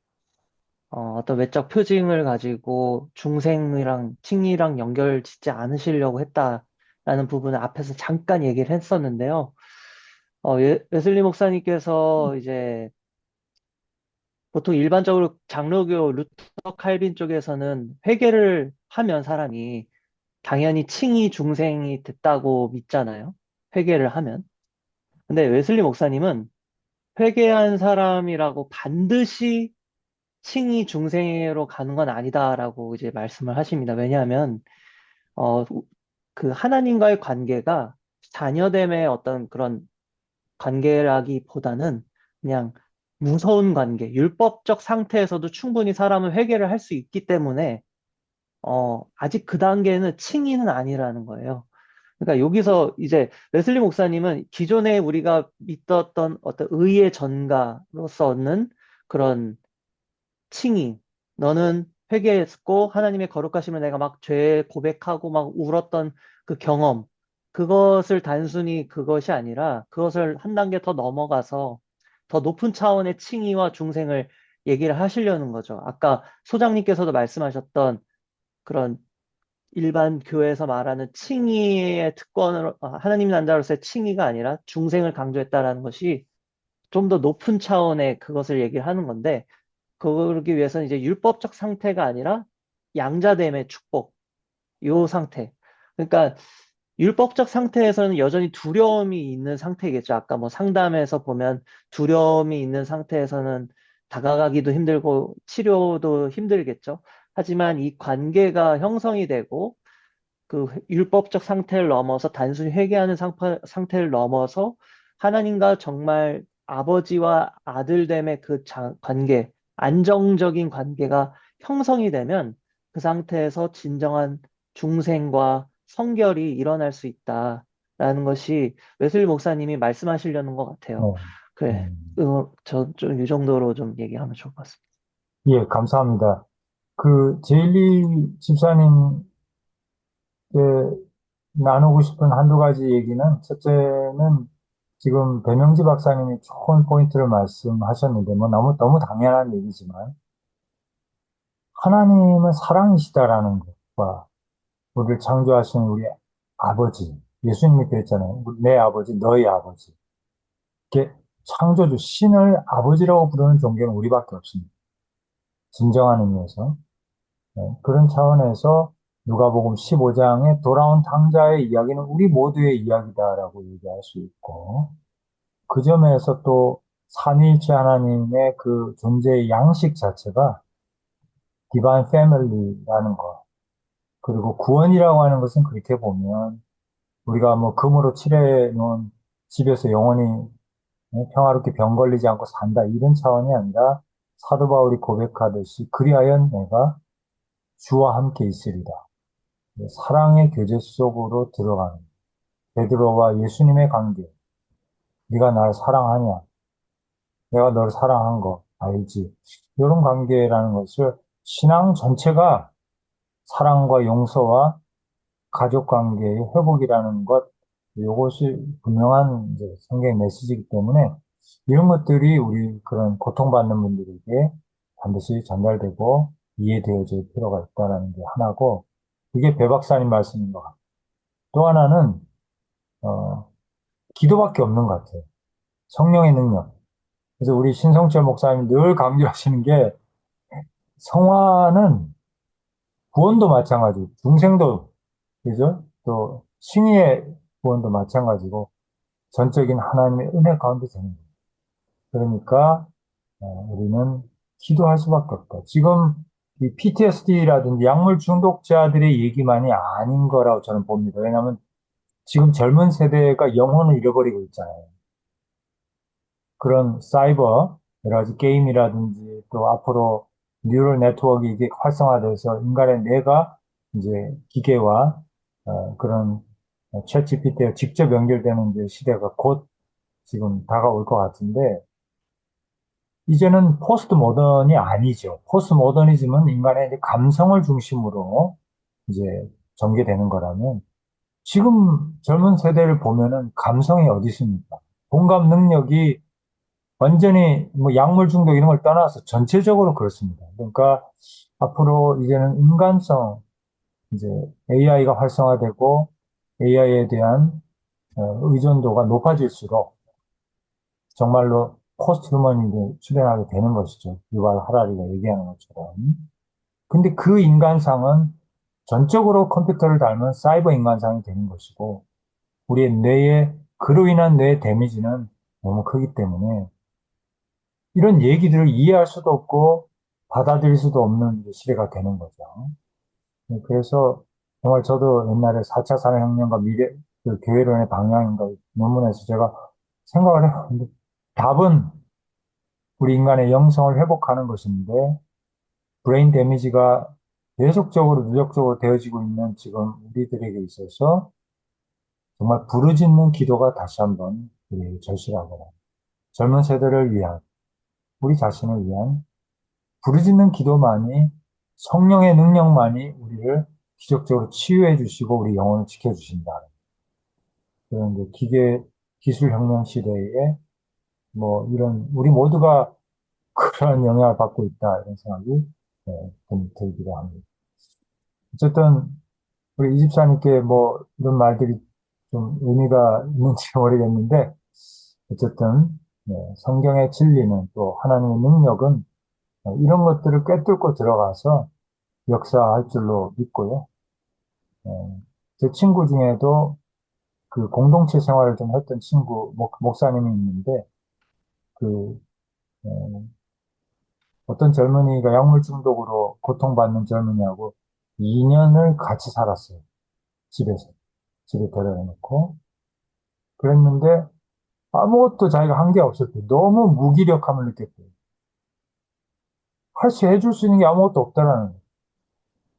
어떤 외적 표징을 가지고 중생이랑 칭의랑 연결 짓지 않으시려고 했다라는 부분을 앞에서 잠깐 얘기를 했었는데요. 웨슬리 목사님께서 이제 보통 일반적으로 장로교 루터 칼빈 쪽에서는 회개를 하면 사람이 당연히 칭의 중생이 됐다고 믿잖아요. 회개를 하면. 근데 웨슬리 목사님은 회개한 사람이라고 반드시 칭의 중생으로 가는 건 아니다라고 이제 말씀을 하십니다. 왜냐하면 어, 그 하나님과의 관계가 자녀됨의 어떤 그런 관계라기보다는 그냥 무서운 관계, 율법적 상태에서도 충분히 사람은 회개를 할 수 있기 때문에 아직 그 단계는 칭의는 아니라는 거예요. 그러니까 여기서 이제 웨슬리 목사님은 기존에 우리가 믿었던 어떤 의의 전가로서 얻는 그런 칭의. 너는 회개했고 하나님의 거룩하심을 내가 막 죄 고백하고 막 울었던 그 경험. 그것을 단순히 그것이 아니라 그것을 한 단계 더 넘어가서 더 높은 차원의 칭의와 중생을 얘기를 하시려는 거죠. 아까 소장님께서도 말씀하셨던 그런 일반 교회에서 말하는 칭의의 특권으로 하나님 난자로서의 칭의가 아니라 중생을 강조했다라는 것이 좀 더 높은 차원의 그것을 얘기를 하는 건데 그러기 위해서는 이제 율법적 상태가 아니라 양자됨의 축복, 요 상태. 그러니까 율법적 상태에서는 여전히 두려움이 있는 상태겠죠. 아까 뭐 상담에서 보면 두려움이 있는 상태에서는 다가가기도 힘들고 치료도 힘들겠죠. 하지만 이 관계가 형성이 되고 그 율법적 상태를 넘어서 단순히 회개하는 상태를 넘어서 하나님과 정말 아버지와 아들됨의 그 관계, 안정적인 관계가 형성이 되면 그 상태에서 진정한 중생과 성결이 일어날 수 있다라는 것이 웨슬리 목사님이 말씀하시려는 것 같아요. 네, 그래, 음, 저 좀 이 정도로 좀 얘기하면 좋을 것 같습니다. 예, 감사합니다. 그 제일리 집사님께 나누고 싶은 한두 가지 얘기는 첫째는 지금 배명지 박사님이 좋은 포인트를 말씀하셨는데 뭐 너무 당연한 얘기지만 하나님은 사랑이시다라는 것과 우리를 창조하신 우리 아버지 예수님이 그랬잖아요. 내 아버지, 너희 아버지. 이게 창조주 신을 아버지라고 부르는 종교는 우리밖에 없습니다. 진정한 의미에서. 네, 그런 차원에서 누가복음 15장에 돌아온 탕자의 이야기는 우리 모두의 이야기다라고 얘기할 수 있고 그 점에서 또 삼위일체 하나님의 그 존재의 양식 자체가 디바인 패밀리라는 것 그리고 구원이라고 하는 것은 그렇게 보면 우리가 뭐 금으로 칠해 놓은 집에서 영원히 평화롭게 병 걸리지 않고 산다 이런 차원이 아니라 사도 바울이 고백하듯이 그리하여 내가 주와 함께 있으리라. 사랑의 교제 속으로 들어가는 베드로와 예수님의 관계, 네가 날 사랑하냐? 내가 너를 사랑한 거 알지? 이런 관계라는 것을 신앙 전체가 사랑과 용서와 가족 관계의 회복이라는 것, 이것이 분명한 이제 성경 메시지이기 때문에 이런 것들이 우리 그런 고통받는 분들에게 반드시 전달되고 이해되어질 필요가 있다는 게 하나고, 그게 배 박사님 말씀인 것 같아요. 또 하나는, 어, 기도밖에 없는 것 같아요. 성령의 능력. 그래서 우리 신성철 목사님 늘 강조하시는 게 성화는 구원도 마찬가지고, 중생도, 그죠? 또, 칭의의 구원도 마찬가지고, 전적인 하나님의 은혜 가운데 되는 거예요. 그러니까, 우리는 기도할 수밖에 없다. 지금 이 PTSD라든지 약물 중독자들의 얘기만이 아닌 거라고 저는 봅니다. 왜냐하면 지금 젊은 세대가 영혼을 잃어버리고 있잖아요. 그런 사이버, 여러 가지 게임이라든지 또 앞으로 뉴럴 네트워크 이게 활성화돼서 인간의 뇌가 이제 기계와 그런 챗 GPT에 직접 연결되는 이제 시대가 곧 지금 다가올 것 같은데, 이제는 포스트 모던이 아니죠. 포스트 모더니즘은 인간의 이제 감성을 중심으로 이제 전개되는 거라면, 지금 젊은 세대를 보면은 감성이 어디 있습니까? 공감 능력이 완전히 뭐 약물 중독 이런 걸 떠나서 전체적으로 그렇습니다. 그러니까 앞으로 이제는 인간성, 이제 AI가 활성화되고 AI에 대한 의존도가 높아질수록 정말로 포스트 휴머니즘이 출현하게 되는 것이죠. 유발 하라리가 얘기하는 것처럼. 근데 그 인간상은 전적으로 컴퓨터를 닮은 사이버 인간상이 되는 것이고, 우리의 뇌에, 그로 인한 뇌의 데미지는 너무 크기 때문에 이런 얘기들을 이해할 수도 없고 받아들일 수도 없는 시대가 되는 거죠. 그래서 정말 저도 옛날에 4차 산업혁명과 미래, 그 교회론의 방향인가 논문에서 제가 생각을 해요. 근데 답은 우리 인간의 영성을 회복하는 것인데, 브레인 데미지가 계속적으로 누적적으로 되어지고 있는 지금 우리들에게 있어서 정말 부르짖는 기도가 다시 한번 우리에게 절실하거나, 젊은 세대를 위한, 우리 자신을 위한 부르짖는 기도만이, 성령의 능력만이 우리를 기적적으로 치유해 주시고 우리 영혼을 지켜주신다. 그런 이제 기계 기술 혁명 시대에 뭐 이런 우리 모두가 그런 영향을 받고 있다 이런 생각이 좀 들기도 합니다. 어쨌든 우리 이집사님께 뭐 이런 말들이 좀 의미가 있는지 모르겠는데, 어쨌든 성경의 진리는 또 하나님의 능력은 이런 것들을 꿰뚫고 들어가서 역사할 줄로 믿고요. 제 친구 중에도 그 공동체 생활을 좀 했던 친구, 목사님이 있는데, 그, 어, 어떤 젊은이가 약물 중독으로 고통받는 젊은이하고 2년을 같이 살았어요. 집에서. 집에 데려다 놓고. 그랬는데 아무것도 자기가 한 게 없었대요. 너무 무기력함을 느꼈대요. 해줄 수 있는 게 아무것도 없다라는 거예요.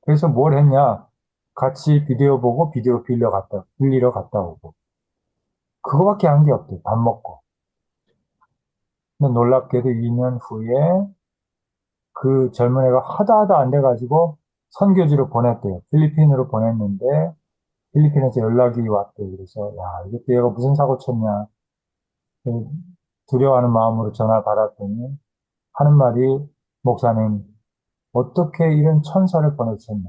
그래서 뭘 했냐? 같이 비디오 보고 비디오 빌리러 갔다 오고. 그거밖에 한 게 없대요. 밥 먹고. 근데 놀랍게도 2년 후에 그 젊은 애가 하다 안 돼가지고 선교지로 보냈대요. 필리핀으로 보냈는데 필리핀에서 연락이 왔대요. 그래서 야, 이것도 얘가 무슨 사고 쳤냐. 그 두려워하는 마음으로 전화를 받았더니 하는 말이, 목사님, 어떻게 이런 천사를 보내셨냐.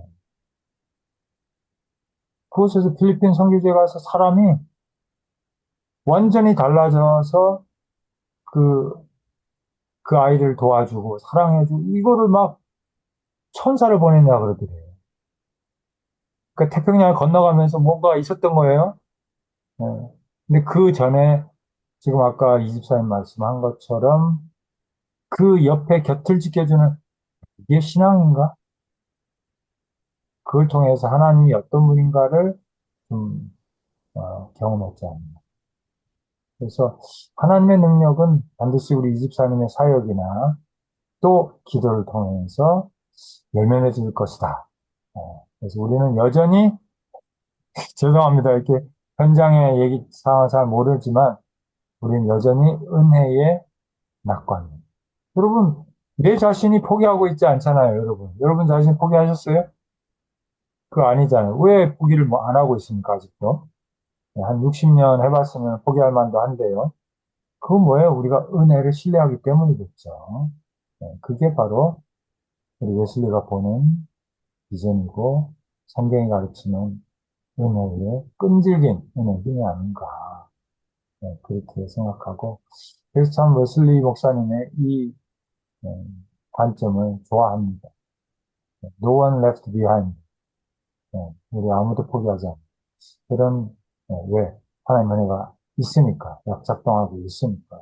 그곳에서 필리핀 선교지에 가서 사람이 완전히 달라져서 그, 그 아이를 도와주고 사랑해주고 이거를 막 천사를 보냈냐 그러더래요. 그러니까 태평양을 건너가면서 뭔가 있었던 거예요. 예. 근데 그 전에 지금 아까 이집사님 말씀한 것처럼 그 옆에 곁을 지켜주는, 이게 신앙인가? 그걸 통해서 하나님이 어떤 분인가를 좀 경험했지 않나. 그래서 하나님의 능력은 반드시 우리 이집사님의 사역이나 또 기도를 통해서 열매맺을 것이다. 그래서 우리는 여전히 죄송합니다. 이렇게 현장의 얘기 상황을 잘 모르지만 우린 여전히 은혜의 낙관입니다. 여러분, 내 자신이 포기하고 있지 않잖아요, 여러분. 여러분 자신 포기하셨어요? 그거 아니잖아요. 왜 포기를 뭐 안 하고 있습니까, 아직도? 네, 한 60년 해봤으면 포기할 만도 한데요. 그건 뭐예요? 우리가 은혜를 신뢰하기 때문이겠죠. 네, 그게 바로 우리 웨슬리가 보는 비전이고 성경이 가르치는 은혜의 끈질긴 은혜이 아닌가. 네, 그렇게 생각하고 그래서 참 웨슬리 목사님의 이 관점을 좋아합니다. No one left behind. 우리 아무도 포기하지 않는 그런 왜 하나님 은혜가 있으니까 약작동하고 있으니까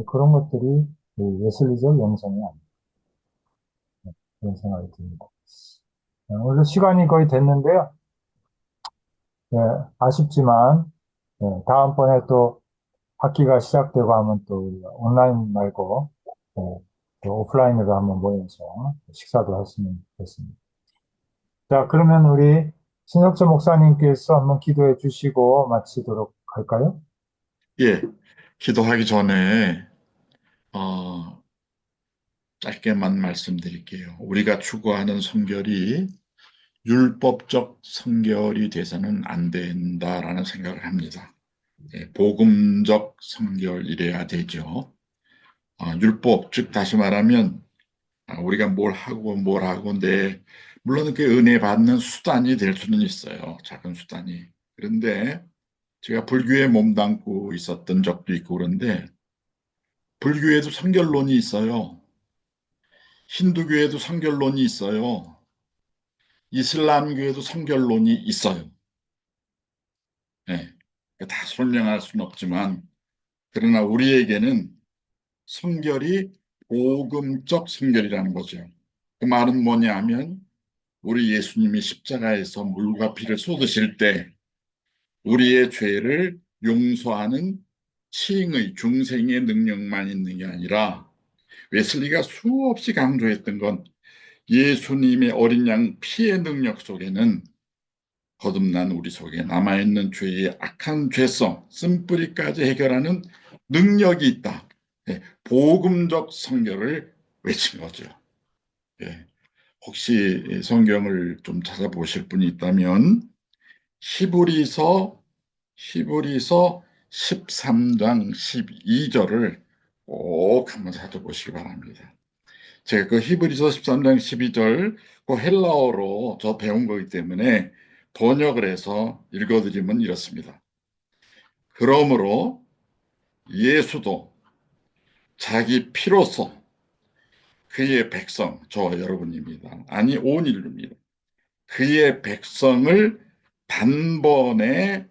그런 것들이 이 웨슬리적 영성이 아닌가 그런 생각이 듭니다. 오늘 시간이 거의 됐는데요. 예, 아쉽지만 다음번에 또 학기가 시작되고 하면 또 우리가 온라인 말고 또 오프라인으로 한번 모여서 식사도 했으면 좋겠습니다. 자, 그러면 우리 신혁재 목사님께서 한번 기도해 주시고 마치도록 할까요? 예, 기도하기 전에 어, 짧게만 말씀드릴게요. 우리가 추구하는 성결이 율법적 성결이 돼서는 안 된다라는 생각을 합니다. 예, 복음적 성결이래야 되죠. 율법, 즉 다시 말하면 우리가 뭘 하고 물론 그 은혜 받는 수단이 될 수는 있어요. 작은 수단이. 그런데 제가 불교에 몸담고 있었던 적도 있고 그런데 불교에도 성결론이 있어요. 힌두교에도 성결론이 있어요. 이슬람교에도 성결론이 있어요. 네. 다 설명할 수는 없지만 그러나 우리에게는 성결이 복음적 성결이라는 거죠. 그 말은 뭐냐 하면 우리 예수님이 십자가에서 물과 피를 쏟으실 때 우리의 죄를 용서하는 칭의 중생의 능력만 있는 게 아니라 웨슬리가 수없이 강조했던 건 예수님의 어린 양 피의 능력 속에는 거듭난 우리 속에 남아있는 죄의 악한 죄성, 쓴뿌리까지 해결하는 능력이 있다. 예, 복음적 성결을 외친 거죠. 예, 혹시 성경을 좀 찾아보실 분이 있다면 히브리서 13장 12절을 꼭 한번 찾아보시기 바랍니다. 제가 그 히브리서 13장 12절 그 헬라어로 저 배운 거기 때문에 번역을 해서 읽어드리면 이렇습니다. 그러므로 예수도 자기 피로서 그의 백성, 저와 여러분입니다. 아니 온 인류입니다. 그의 백성을 단번에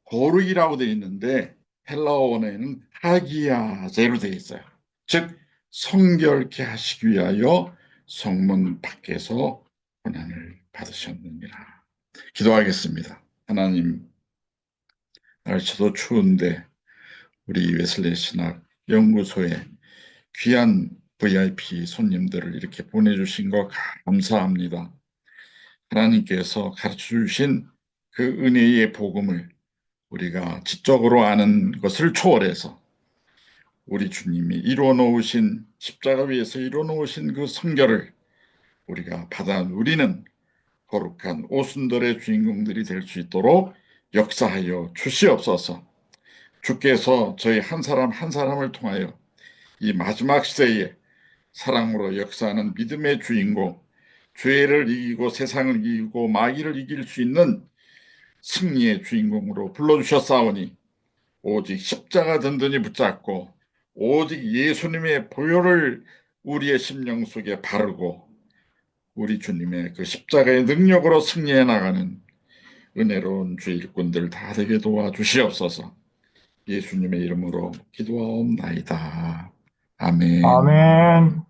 거룩이라고 되어 있는데 헬라어에는 하기야제로 되어 있어요. 즉 성결케 하시기 위하여 성문 밖에서 고난을 받으셨느니라. 기도하겠습니다. 하나님, 날씨도 추운데 우리 웨슬리 신학 연구소에 귀한 VIP 손님들을 이렇게 보내주신 거 감사합니다. 하나님께서 가르쳐 주신 그 은혜의 복음을 우리가 지적으로 아는 것을 초월해서 우리 주님이 이루어 놓으신 십자가 위에서 이루어 놓으신 그 성결을 우리가 받아 누리는 거룩한 오순절의 주인공들이 될 수 있도록 역사하여 주시옵소서. 주께서 저희 한 사람 한 사람을 통하여 이 마지막 시대에 사랑으로 역사하는 믿음의 주인공, 죄를 이기고 세상을 이기고 마귀를 이길 수 있는 승리의 주인공으로 불러주셨사오니 오직 십자가 든든히 붙잡고 오직 예수님의 보혈을 우리의 심령 속에 바르고 우리 주님의 그 십자가의 능력으로 승리해 나가는 은혜로운 주 일꾼들 다 되게 도와주시옵소서. 예수님의 이름으로 기도하옵나이다. 아멘. 아멘.